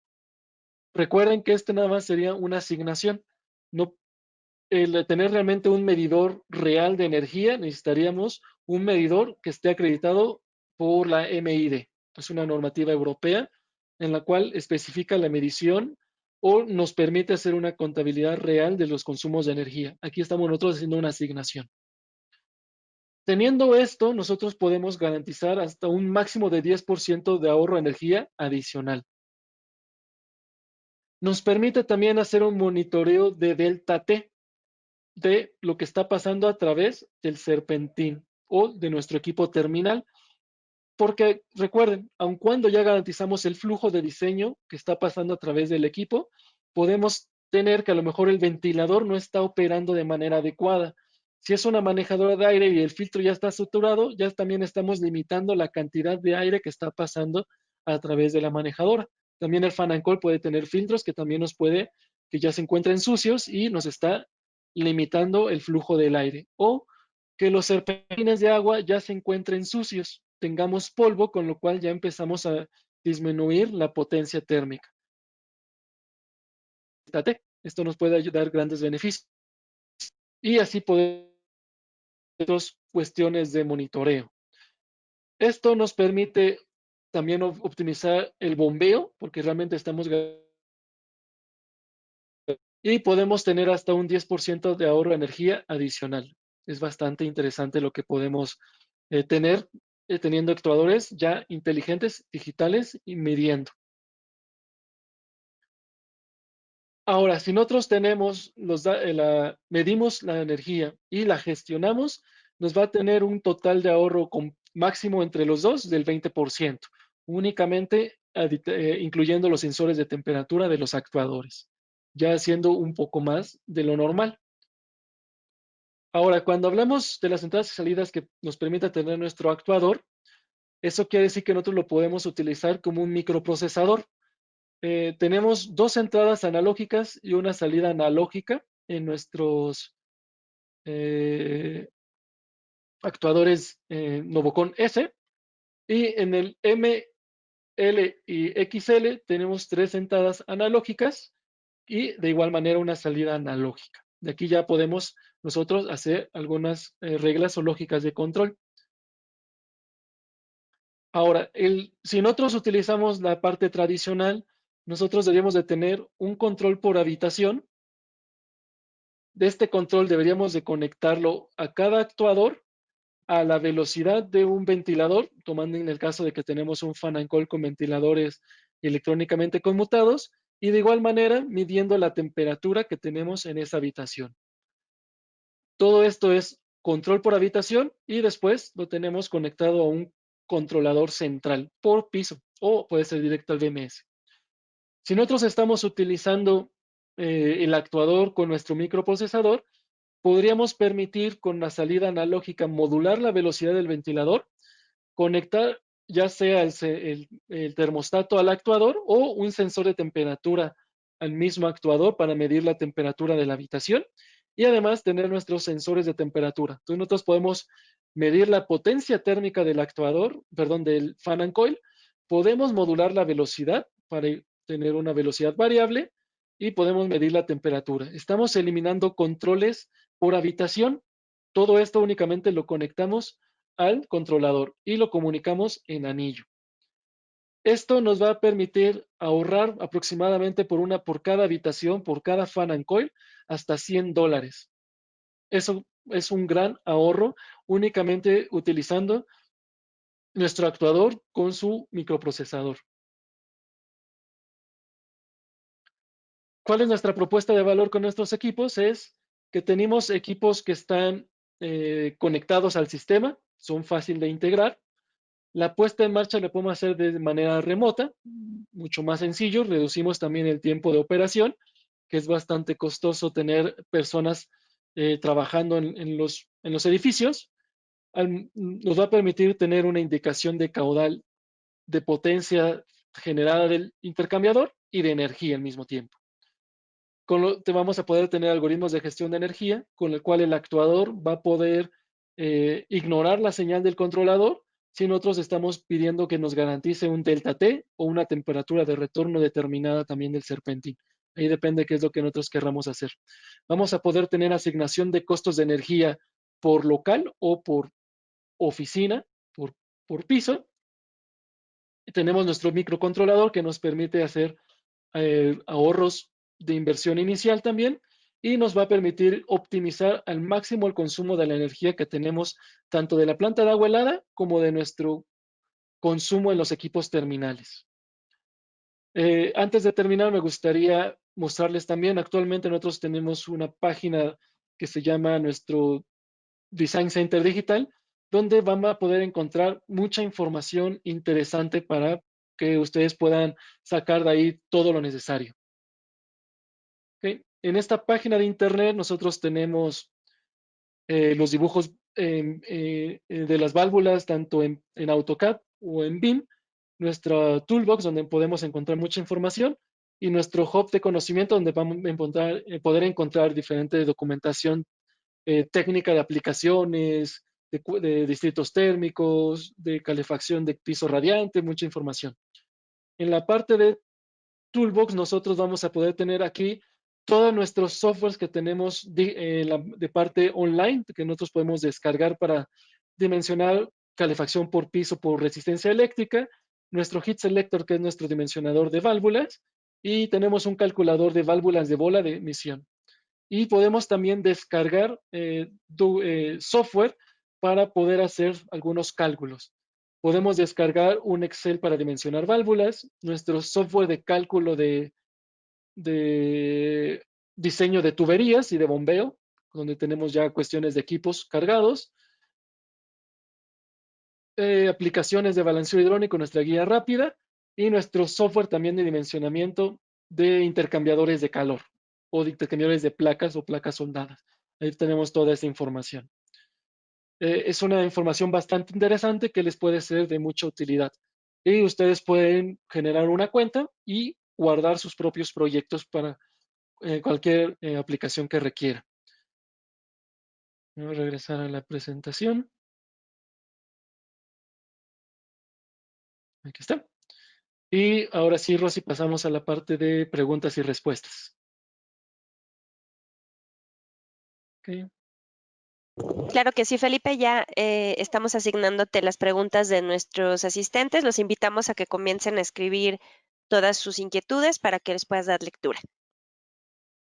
Recuerden que este nada más sería una asignación. No, el de tener realmente un medidor real de energía, necesitaríamos un medidor que esté acreditado por la MID. Es una normativa europea en la cual especifica la medición o nos permite hacer una contabilidad real de los consumos de energía. Aquí estamos nosotros haciendo una asignación. Teniendo esto, nosotros podemos garantizar hasta un máximo de 10% de ahorro de energía adicional. Nos permite también hacer un monitoreo de delta T, de lo que está pasando a través del serpentín o de nuestro equipo terminal. Porque recuerden, aun cuando ya garantizamos el flujo de diseño que está pasando a través del equipo, podemos tener que a lo mejor el ventilador no está operando de manera adecuada. Si es una manejadora de aire y el filtro ya está saturado, ya también estamos limitando la cantidad de aire que está pasando a través de la manejadora. También el fan and coil puede tener filtros que también que ya se encuentren sucios y nos está limitando el flujo del aire. O que los serpentines de agua ya se encuentren sucios, tengamos polvo, con lo cual ya empezamos a disminuir la potencia térmica. Esto nos puede ayudar grandes beneficios. Y así podemos otras cuestiones de monitoreo. Esto nos permite también optimizar el bombeo, porque realmente estamos y podemos tener hasta un 10% de ahorro de energía adicional. Es bastante interesante lo que podemos tener teniendo actuadores ya inteligentes, digitales y midiendo. Ahora, si nosotros medimos la energía y la gestionamos, nos va a tener un total de ahorro máximo entre los dos del 20%, únicamente incluyendo los sensores de temperatura de los actuadores, ya haciendo un poco más de lo normal. Ahora, cuando hablamos de las entradas y salidas que nos permite tener nuestro actuador, eso quiere decir que nosotros lo podemos utilizar como un microprocesador. Tenemos dos entradas analógicas y una salida analógica en nuestros eh, actuadores Novocon S. Y en el M, L y XL tenemos tres entradas analógicas y de igual manera una salida analógica. De aquí ya podemos nosotros hacer algunas reglas o lógicas de control. Ahora, si nosotros utilizamos la parte tradicional, nosotros deberíamos de tener un control por habitación. De este control deberíamos de conectarlo a cada actuador a la velocidad de un ventilador, tomando en el caso de que tenemos un fan and coil con ventiladores electrónicamente conmutados, y de igual manera midiendo la temperatura que tenemos en esa habitación. Todo esto es control por habitación y después lo tenemos conectado a un controlador central por piso o puede ser directo al BMS. Si nosotros estamos utilizando el actuador con nuestro microprocesador, podríamos permitir con la salida analógica modular la velocidad del ventilador, conectar ya sea el termostato al actuador o un sensor de temperatura al mismo actuador para medir la temperatura de la habitación y además tener nuestros sensores de temperatura. Entonces nosotros podemos medir la potencia térmica del actuador, perdón, del fan and coil, podemos modular la velocidad para tener una velocidad variable y podemos medir la temperatura. Estamos eliminando controles por habitación. Todo esto únicamente lo conectamos al controlador y lo comunicamos en anillo. Esto nos va a permitir ahorrar aproximadamente por cada habitación, por cada fan and coil, hasta $100. Eso es un gran ahorro únicamente utilizando nuestro actuador con su microprocesador. ¿Cuál es nuestra propuesta de valor con nuestros equipos? Es que tenemos equipos que están conectados al sistema, son fácil de integrar. La puesta en marcha la podemos hacer de manera remota, mucho más sencillo. Reducimos también el tiempo de operación, que es bastante costoso tener personas trabajando en los edificios. Nos va a permitir tener una indicación de caudal de potencia generada del intercambiador y de energía al mismo tiempo. Te vamos a poder tener algoritmos de gestión de energía con el cual el actuador va a poder ignorar la señal del controlador si nosotros estamos pidiendo que nos garantice un delta T o una temperatura de retorno determinada también del serpentín. Ahí depende qué es lo que nosotros querramos hacer. Vamos a poder tener asignación de costos de energía por local o por oficina, por, por piso. Tenemos nuestro microcontrolador que nos permite hacer ahorros de inversión inicial también y nos va a permitir optimizar al máximo el consumo de la energía que tenemos tanto de la planta de agua helada como de nuestro consumo en los equipos terminales. Antes de terminar, me gustaría mostrarles también, actualmente nosotros tenemos una página que se llama nuestro Design Center Digital, donde van a poder encontrar mucha información interesante para que ustedes puedan sacar de ahí todo lo necesario. ¿Ok? En esta página de internet nosotros tenemos los dibujos de las válvulas, tanto en AutoCAD o en BIM, nuestra toolbox donde podemos encontrar mucha información y nuestro hub de conocimiento donde vamos a poder encontrar diferente documentación técnica de aplicaciones, de distritos térmicos, de calefacción de piso radiante, mucha información. En la parte de Toolbox nosotros vamos a poder tener aquí todos nuestros softwares que tenemos de parte online, que nosotros podemos descargar para dimensionar calefacción por piso por resistencia eléctrica, nuestro Heat Selector, que es nuestro dimensionador de válvulas, y tenemos un calculador de válvulas de bola de emisión. Y podemos también descargar software para poder hacer algunos cálculos. Podemos descargar un Excel para dimensionar válvulas, nuestro software de cálculo de diseño de tuberías y de bombeo, donde tenemos ya cuestiones de equipos cargados, aplicaciones de balanceo hidráulico, nuestra guía rápida, y nuestro software también de dimensionamiento de intercambiadores de calor o de intercambiadores de placas o placas soldadas. Ahí tenemos toda esa información. Es una información bastante interesante que les puede ser de mucha utilidad. Y ustedes pueden generar una cuenta y guardar sus propios proyectos para cualquier aplicación que requiera. Voy a regresar a la presentación. Aquí está. Y ahora sí, Rosy, pasamos a la parte de preguntas y respuestas. Okay. Claro que sí, Felipe, ya estamos asignándote las preguntas de nuestros asistentes. Los invitamos a que comiencen a escribir todas sus inquietudes para que les puedas dar lectura.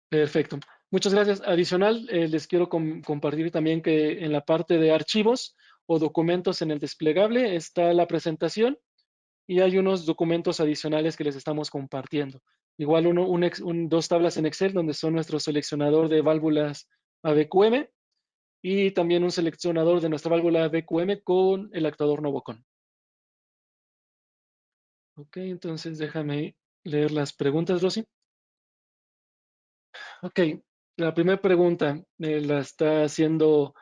Perfecto. Muchas gracias. Adicional, les quiero compartir también que en la parte de archivos o documentos en el desplegable está la presentación y hay unos documentos adicionales que les estamos compartiendo. Igual dos tablas en Excel donde son nuestro seleccionador de válvulas ABQM y también un seleccionador de nuestra válvula ABQM con el actuador Novocon. Ok, entonces déjame leer las preguntas, Rosy. Ok, la primera pregunta la está haciendo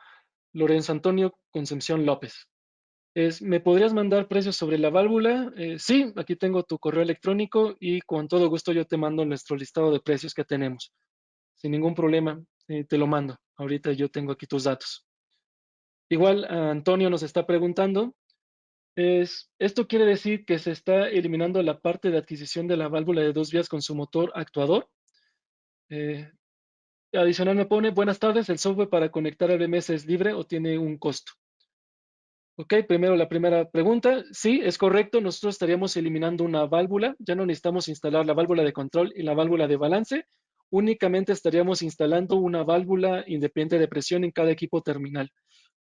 Lorenzo Antonio Concepción López. ¿Me podrías mandar precios sobre la válvula? Sí, aquí tengo tu correo electrónico y con todo gusto yo te mando nuestro listado de precios que tenemos. Sin ningún problema, te lo mando. Ahorita yo tengo aquí tus datos. Igual, Antonio nos está preguntando, ¿esto quiere decir que se está eliminando la parte de adquisición de la válvula de dos vías con su motor actuador? Eh, Adicional me pone, buenas tardes, ¿el software para conectar al BMS es libre o tiene un costo? Ok, primero la primera pregunta. Sí, es correcto. Nosotros estaríamos eliminando una válvula. Ya no necesitamos instalar la válvula de control y la válvula de balance. Únicamente estaríamos instalando una válvula independiente de presión en cada equipo terminal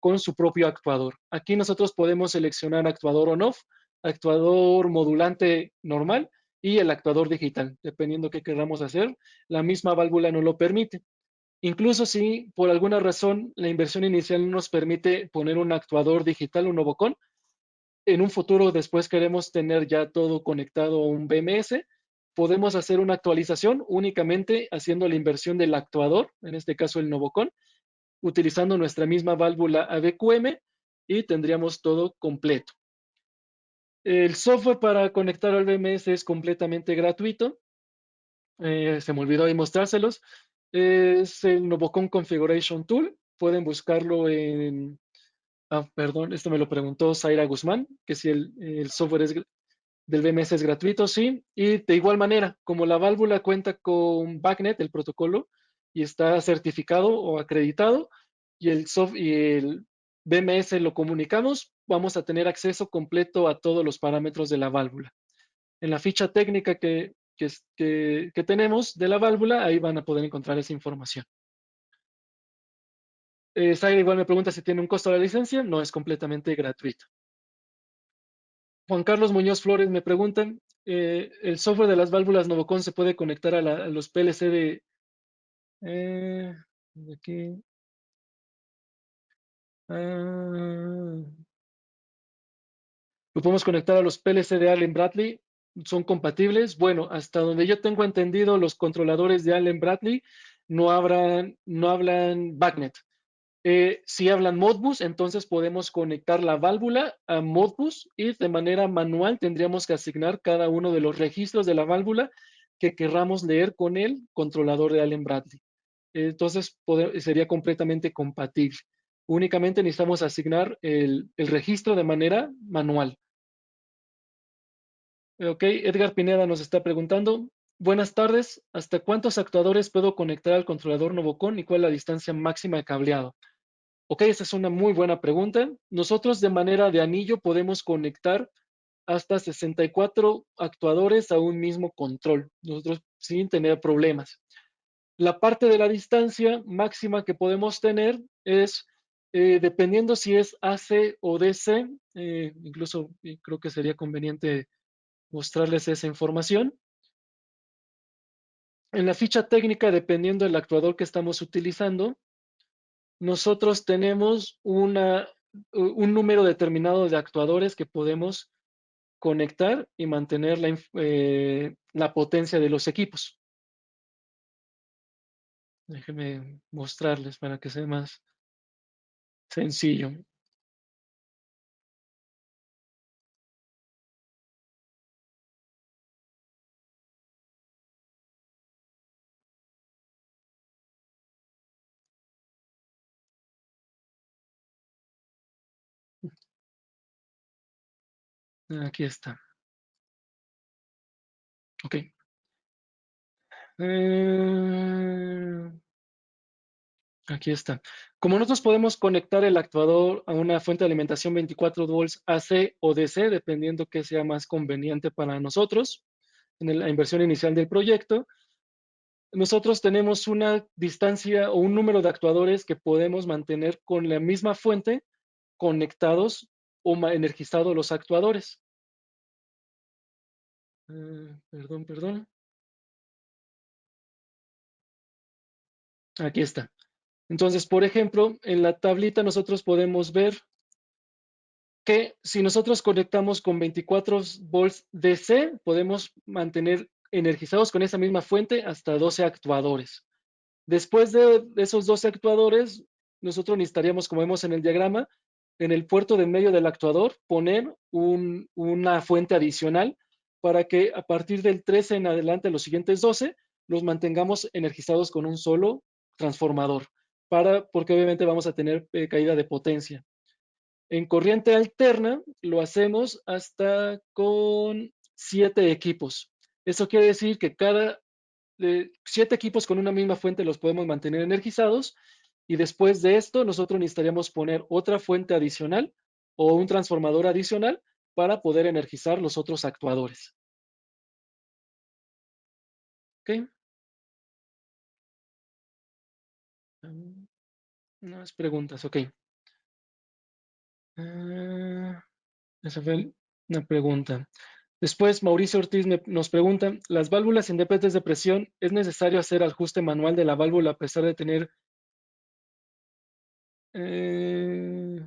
con su propio actuador. Aquí nosotros podemos seleccionar actuador on-off, actuador modulante normal y el actuador digital, dependiendo qué queramos hacer. La misma válvula no lo permite. Incluso si por alguna razón la inversión inicial no nos permite poner un actuador digital, un Novocon, en un futuro después queremos tener ya todo conectado a un BMS, podemos hacer una actualización únicamente haciendo la inversión del actuador, en este caso el Novocon, utilizando nuestra misma válvula ABQM y tendríamos todo completo. El software para conectar al BMS es completamente gratuito. Se me olvidó ahí mostrárselos. Es el Novocon Configuration Tool. Pueden buscarlo en... Ah, perdón, esto me lo preguntó Zaira Guzmán, que si el software del BMS es gratuito, sí. Y de igual manera, como la válvula cuenta con BACnet, el protocolo, y está certificado o acreditado, y el BMS lo comunicamos, vamos a tener acceso completo a todos los parámetros de la válvula. En la ficha técnica que tenemos de la válvula, ahí van a poder encontrar esa información. Zaira igual me pregunta si tiene un costo la licencia. No, es completamente gratuito. Juan Carlos Muñoz Flores me preguntan, ¿el software de las válvulas Novocon se puede conectar a los PLC de aquí? Ah, ¿lo podemos conectar a los PLC de Allen Bradley? ¿Son compatibles? Bueno, hasta donde yo tengo entendido, los controladores de Allen Bradley no hablan BACnet. Si hablan Modbus, entonces podemos conectar la válvula a Modbus y de manera manual tendríamos que asignar cada uno de los registros de la válvula que querramos leer con el controlador de Allen Bradley. Entonces sería completamente compatible. Únicamente necesitamos asignar el registro de manera manual. Ok, Edgar Pineda nos está preguntando, buenas tardes, ¿hasta cuántos actuadores puedo conectar al controlador Novocon y cuál es la distancia máxima de cableado? Ok, esa es una muy buena pregunta. Nosotros de manera de anillo podemos conectar hasta 64 actuadores a un mismo control, nosotros sin tener problemas. La parte de la distancia máxima que podemos tener es, dependiendo si es AC o DC, incluso creo que sería conveniente mostrarles esa información. En la ficha técnica, dependiendo del actuador que estamos utilizando, nosotros tenemos un número determinado de actuadores que podemos conectar y mantener la potencia de los equipos. Déjenme mostrarles para que sea más sencillo. Aquí está. Ok. Eh, Aquí está. Como nosotros podemos conectar el actuador a una fuente de alimentación 24 volts AC o DC, dependiendo que sea más conveniente para nosotros en la inversión inicial del proyecto, nosotros tenemos una distancia o un número de actuadores que podemos mantener con la misma fuente conectados o energizados los actuadores. Perdón. Aquí está. Entonces, por ejemplo, en la tablita nosotros podemos ver que si nosotros conectamos con 24 volts DC, podemos mantener energizados con esa misma fuente hasta 12 actuadores. Después de esos 12 actuadores, nosotros necesitaríamos, como vemos en el diagrama, en el puerto de medio del actuador, poner una fuente adicional para que a partir del 13 en adelante, los siguientes 12, los mantengamos energizados con un solo transformador, porque obviamente vamos a tener caída de potencia. En corriente alterna lo hacemos hasta con 7 equipos. Eso quiere decir que cada 7 equipos con una misma fuente los podemos mantener energizados y después de esto nosotros necesitaríamos poner otra fuente adicional o un transformador adicional para poder energizar los otros actuadores. ¿Ok? Unas preguntas, ok. Esa fue una pregunta. Después, Mauricio Ortiz nos pregunta, ¿las válvulas independientes de presión es necesario hacer ajuste manual de la válvula a pesar de tener eh,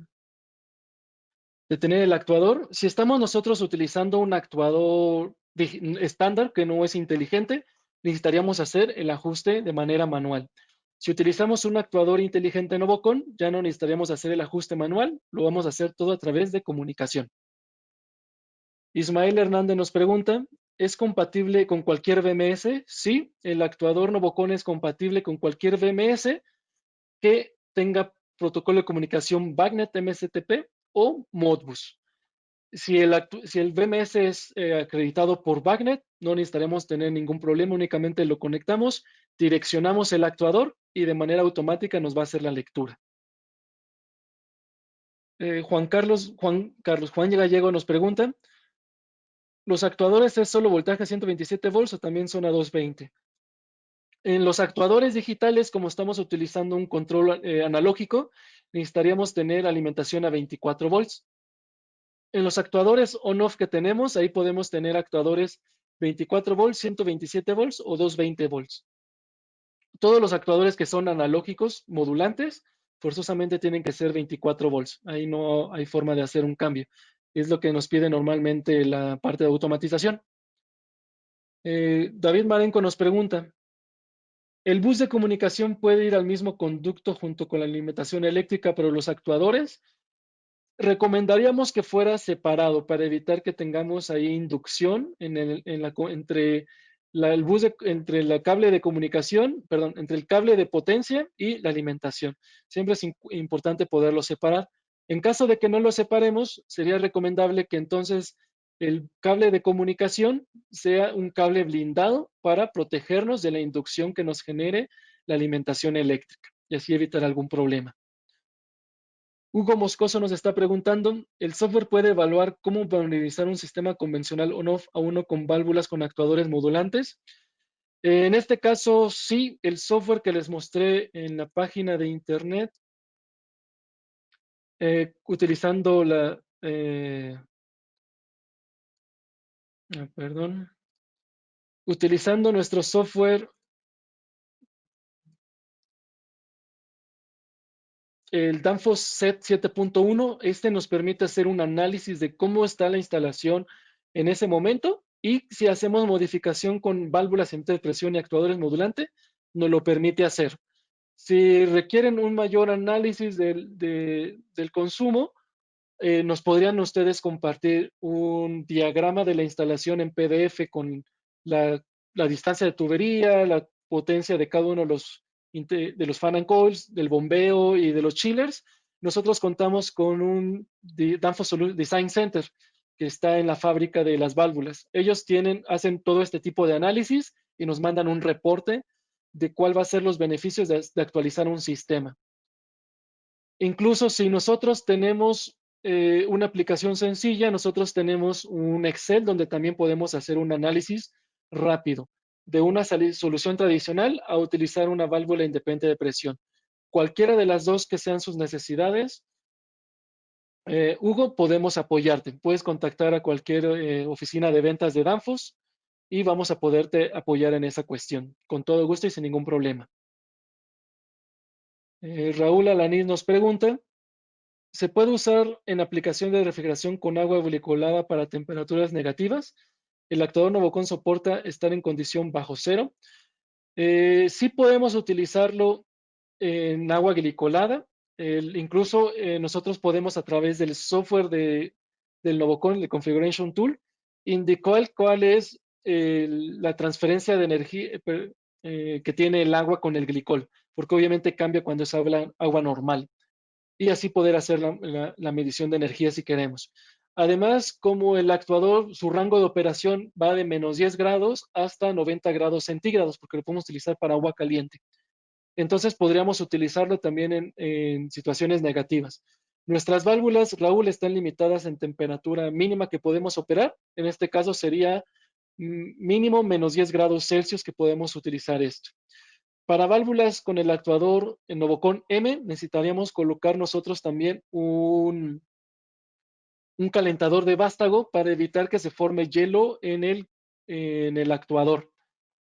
el actuador? Si estamos nosotros utilizando un actuador estándar que no es inteligente, necesitaríamos hacer el ajuste de manera manual. Si utilizamos un actuador inteligente Novocon, ya no necesitaríamos hacer el ajuste manual, lo vamos a hacer todo a través de comunicación. Ismael Hernández nos pregunta, ¿es compatible con cualquier VMS? Sí, el actuador Novocon es compatible con cualquier VMS que tenga protocolo de comunicación BACnet MSTP o Modbus. Si el VMS es acreditado por BACnet, no necesitaremos tener ningún problema, únicamente lo conectamos, direccionamos el actuador y de manera automática nos va a hacer la lectura. Juan Gallego nos pregunta, ¿los actuadores es solo voltaje a 127 volts o también son a 220? En los actuadores digitales, como estamos utilizando un control analógico, necesitaríamos tener alimentación a 24 volts. En los actuadores on-off que tenemos, ahí podemos tener actuadores 24 volts, 127 volts o 220 volts. Todos los actuadores que son analógicos, modulantes, forzosamente tienen que ser 24 volts. Ahí no hay forma de hacer un cambio. Es lo que nos pide normalmente la parte de automatización. David Marenco nos pregunta, ¿el bus de comunicación puede ir al mismo conducto junto con la alimentación eléctrica, pero los actuadores? Recomendaríamos que fuera separado para evitar que tengamos ahí inducción entre el cable de comunicación, perdón, entre el cable de potencia y la alimentación. Siempre es importante poderlo separar. En caso de que no lo separemos, sería recomendable que entonces el cable de comunicación sea un cable blindado para protegernos de la inducción que nos genere la alimentación eléctrica y así evitar algún problema. Hugo Moscoso nos está preguntando, ¿el software puede evaluar cómo monitorizar un sistema convencional on-off a uno con válvulas con actuadores modulantes? En este caso, sí, el software que les mostré en la página de internet, utilizando perdón, utilizando nuestro software, el Danfoss Set 7.1, este nos permite hacer un análisis de cómo está la instalación en ese momento y si hacemos modificación con válvulas de presión y actuadores modulantes, nos lo permite hacer. Si requieren un mayor análisis del consumo, nos podrían ustedes compartir un diagrama de la instalación en PDF con la, la distancia de tubería, la potencia de cada uno de los fan and coils, del bombeo y de los chillers. Nosotros contamos con un Danfoss Design Center que está en la fábrica de las válvulas. Ellos hacen todo este tipo de análisis y nos mandan un reporte de cuál va a ser los beneficios de actualizar un sistema. Incluso si nosotros tenemos una aplicación sencilla, nosotros tenemos un Excel donde también podemos hacer un análisis rápido de una solución tradicional a utilizar una válvula independiente de presión. Cualquiera de las dos que sean sus necesidades, Hugo, podemos apoyarte. Puedes contactar a cualquier oficina de ventas de Danfoss y vamos a poderte apoyar en esa cuestión, con todo gusto y sin ningún problema. Raúl Alanís nos pregunta, ¿se puede usar en aplicación de refrigeración con agua glicolada para temperaturas negativas? El actuador Novocon soporta estar en condición bajo cero. Sí podemos utilizarlo en agua glicolada. Incluso nosotros podemos a través del software del Novocon, el Configuration Tool, indicar cuál es la transferencia de energía que tiene el agua con el glicol, porque obviamente cambia cuando es agua normal y así poder hacer la medición de energía si queremos. Además, como el actuador, su rango de operación va de menos 10 grados hasta 90 grados centígrados, porque lo podemos utilizar para agua caliente. Entonces, podríamos utilizarlo también en situaciones negativas. Nuestras válvulas, Raúl, están limitadas en temperatura mínima que podemos operar. En este caso sería mínimo menos 10 grados Celsius que podemos utilizar esto. Para válvulas con el actuador en Novocon M, necesitaríamos colocar nosotros también un calentador de vástago para evitar que se forme hielo en el actuador,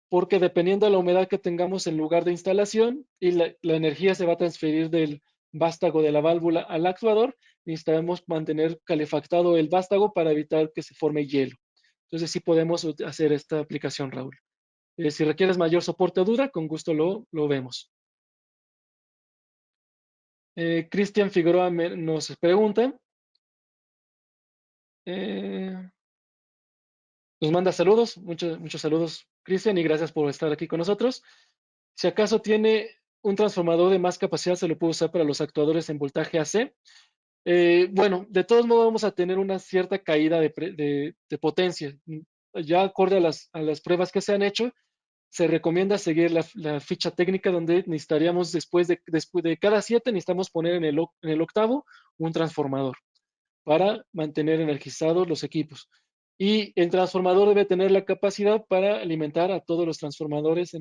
porque dependiendo de la humedad que tengamos en lugar de instalación y la energía se va a transferir del vástago de la válvula al actuador, necesitamos mantener calefactado el vástago para evitar que se forme hielo. Entonces sí podemos hacer esta aplicación, Raúl. Si requieres mayor soporte o duda, con gusto lo vemos. Cristian Figueroa nos pregunta, eh, nos manda saludos, muchos saludos, Cristian, y gracias por estar aquí con nosotros. Si acaso tiene un transformador de más capacidad, se lo puede usar para los actuadores en voltaje AC. Bueno, de todos modos vamos a tener una cierta caída de potencia. Ya acorde a las pruebas que se han hecho, se recomienda seguir la ficha técnica donde necesitaríamos después de cada 7, necesitamos poner en el octavo un transformador para mantener energizados los equipos. Y el transformador debe tener la capacidad para alimentar a todos los transformadores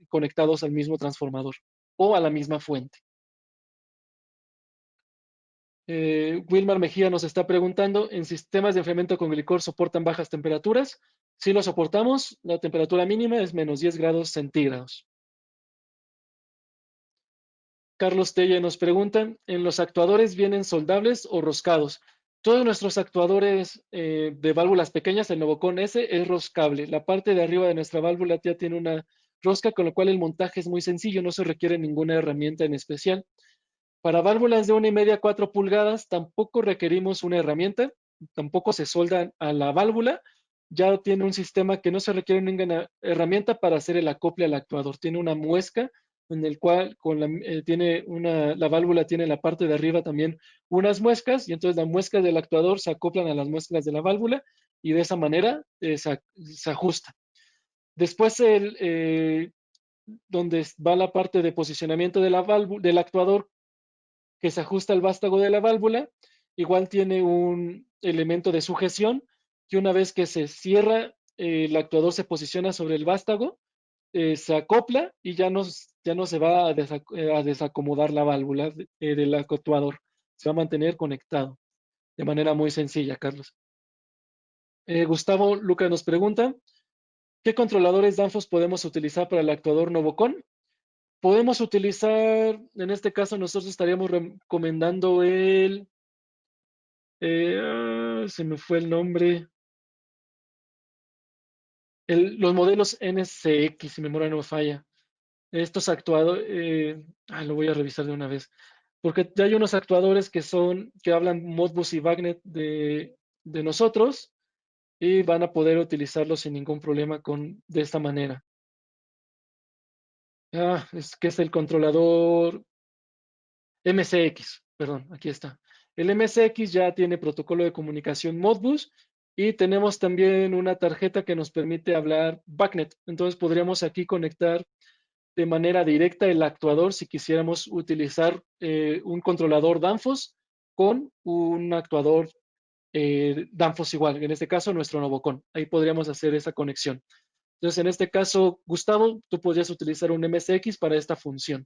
conectados al mismo transformador o a la misma fuente. Wilmar Mejía nos está preguntando, ¿en sistemas de enfriamiento con glicol soportan bajas temperaturas? Si lo soportamos, la temperatura mínima es menos 10 grados centígrados. Carlos Tella nos pregunta, ¿en los actuadores vienen soldables o roscados? Todos nuestros actuadores de válvulas pequeñas, el Novocon S, es roscable. La parte de arriba de nuestra válvula ya tiene una rosca, con lo cual el montaje es muy sencillo, no se requiere ninguna herramienta en especial. Para válvulas de 1,5 a 4 pulgadas tampoco requerimos una herramienta, tampoco se soldan a la válvula, ya tiene un sistema que no se requiere ninguna herramienta para hacer el acople al actuador. Tiene una muesca en el cual la válvula tiene en la parte de arriba también unas muescas y entonces las muescas del actuador se acoplan a las muescas de la válvula y de esa manera se ajusta. Después donde va la parte de posicionamiento de la válvula, del actuador que se ajusta al vástago de la válvula, igual tiene un elemento de sujeción que una vez que se cierra, el actuador se posiciona sobre el vástago, se acopla y ya no se va a desacomodar la válvula del actuador. Se va a mantener conectado de manera muy sencilla, Carlos. Gustavo Luca nos pregunta, ¿qué controladores Danfoss podemos utilizar para el actuador Novocon? Podemos utilizar, en este caso nosotros estaríamos recomendando se me fue el nombre, los modelos NCX, si mi memoria no me falla. Estos actuadores, lo voy a revisar de una vez, porque ya hay unos actuadores que hablan Modbus y Bagnet de nosotros y van a poder utilizarlos sin ningún problema de esta manera. Es que es el controlador MCX, perdón, aquí está. El MCX ya tiene protocolo de comunicación Modbus y tenemos también una tarjeta que nos permite hablar BACnet. Entonces podríamos aquí conectar de manera directa el actuador si quisiéramos utilizar un controlador Danfoss con un actuador Danfoss igual, en este caso nuestro Novocon. Ahí podríamos hacer esa conexión. Entonces, en este caso, Gustavo, tú podrías utilizar un MSX para esta función.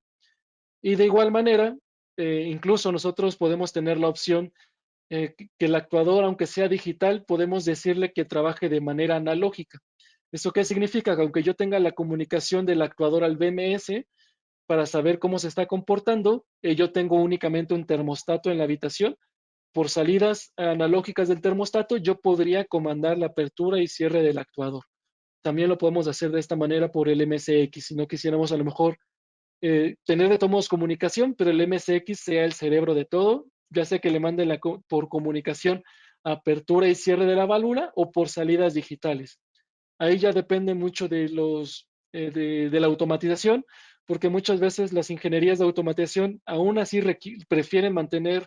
Y de igual manera, incluso nosotros podemos tener la opción que el actuador, aunque sea digital, podemos decirle que trabaje de manera analógica. ¿Eso qué significa? Que aunque yo tenga la comunicación del actuador al BMS para saber cómo se está comportando, yo tengo únicamente un termostato en la habitación. Por salidas analógicas del termostato, yo podría comandar la apertura y cierre del actuador. También lo podemos hacer de esta manera por el MSX, si no quisiéramos a lo mejor tener de todos modos comunicación, pero el MSX sea el cerebro de todo, ya sea que le manden por comunicación apertura y cierre de la válvula o por salidas digitales. Ahí ya depende mucho de la automatización, porque muchas veces las ingenierías de automatización aún así prefieren mantener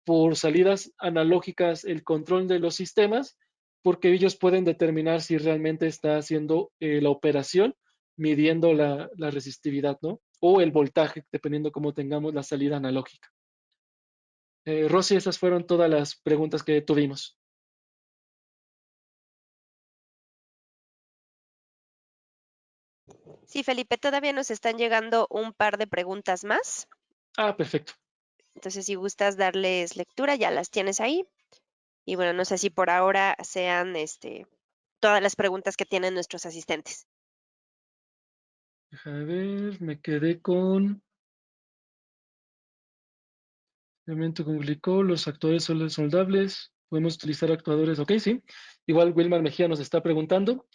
por salidas analógicas el control de los sistemas, porque ellos pueden determinar si realmente está haciendo la operación midiendo la resistividad, ¿no? O el voltaje, dependiendo cómo tengamos la salida analógica. Rosy, esas fueron todas las preguntas que tuvimos. Sí, Felipe, todavía nos están llegando un par de preguntas más. Ah, perfecto. Entonces, si gustas darles lectura, ya las tienes ahí. Y bueno, no sé si por ahora sean todas las preguntas que tienen nuestros asistentes. Deja ver, me quedé con elemento con glicol, los actuadores soldables. Podemos utilizar actuadores, ok, sí. Igual Wilmar Mejía nos está preguntando.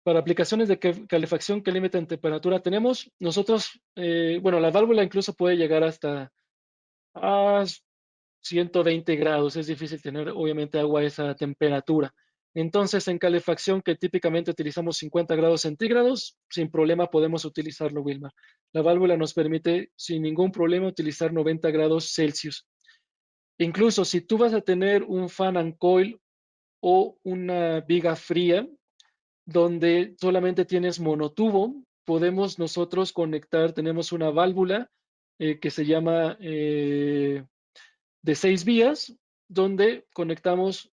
Para aplicaciones de calefacción, ¿qué límite en temperatura tenemos? Nosotros, bueno, la válvula incluso puede llegar hasta a 120 grados. Es difícil tener, obviamente, agua a esa temperatura. Entonces, en calefacción, que típicamente utilizamos 50 grados centígrados, sin problema podemos utilizarlo, Wilmar. La válvula nos permite, sin ningún problema, utilizar 90 grados Celsius. Incluso si tú vas a tener un fan and coil o una viga fría, donde solamente tienes monotubo, podemos nosotros conectar, tenemos una válvula que se llama de 6 vías, donde conectamos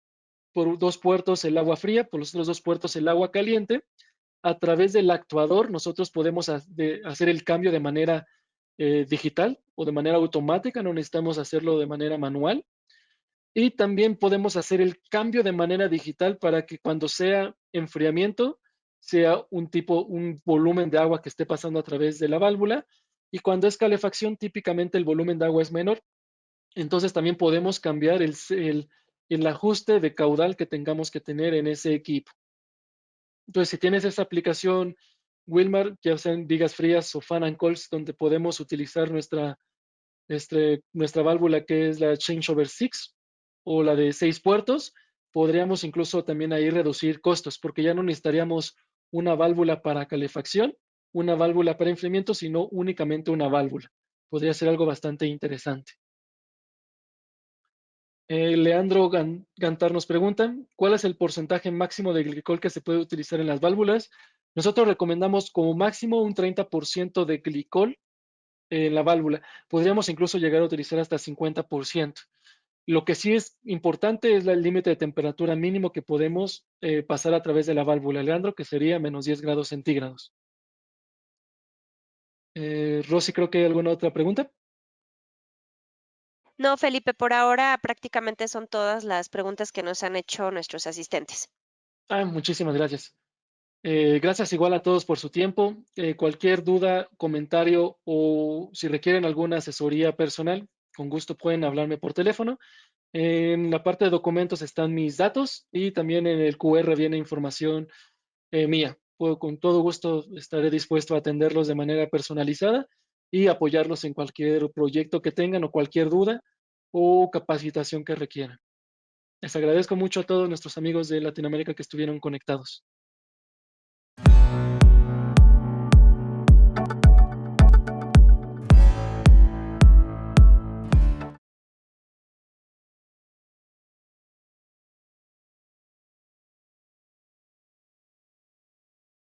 por 2 puertos el agua fría, por los otros 2 puertos el agua caliente. A través del actuador nosotros podemos hacer el cambio de manera digital o de manera automática, no necesitamos hacerlo de manera manual. Y también podemos hacer el cambio de manera digital para que cuando sea enfriamiento, sea un volumen de agua que esté pasando a través de la válvula. Y cuando es calefacción, típicamente el volumen de agua es menor. Entonces también podemos cambiar el ajuste de caudal que tengamos que tener en ese equipo. Entonces, si tienes esa aplicación, Wilmar, ya sean vigas frías o fan and calls, donde podemos utilizar nuestra válvula que es la Changeover 6 o la de 6 puertos, podríamos incluso también ahí reducir costos, porque ya no necesitaríamos una válvula para calefacción, una válvula para enfriamiento, sino únicamente una válvula. Podría ser algo bastante interesante. Leandro Gantar nos pregunta, ¿cuál es el porcentaje máximo de glicol que se puede utilizar en las válvulas? Nosotros recomendamos como máximo un 30% de glicol en la válvula. Podríamos incluso llegar a utilizar hasta 50%. Lo que sí es importante es el límite de temperatura mínimo que podemos pasar a través de la válvula, Leandro, que sería menos 10 grados centígrados. Rosy, creo que hay alguna otra pregunta. No, Felipe, por ahora prácticamente son todas las preguntas que nos han hecho nuestros asistentes. Muchísimas gracias. Gracias igual a todos por su tiempo. Cualquier duda, comentario o si requieren alguna asesoría personal, con gusto pueden hablarme por teléfono. En la parte de documentos están mis datos y también en el QR viene información mía. Con todo gusto estaré dispuesto a atenderlos de manera personalizada y apoyarlos en cualquier proyecto que tengan o cualquier duda o capacitación que requieran. Les agradezco mucho a todos nuestros amigos de Latinoamérica que estuvieron conectados.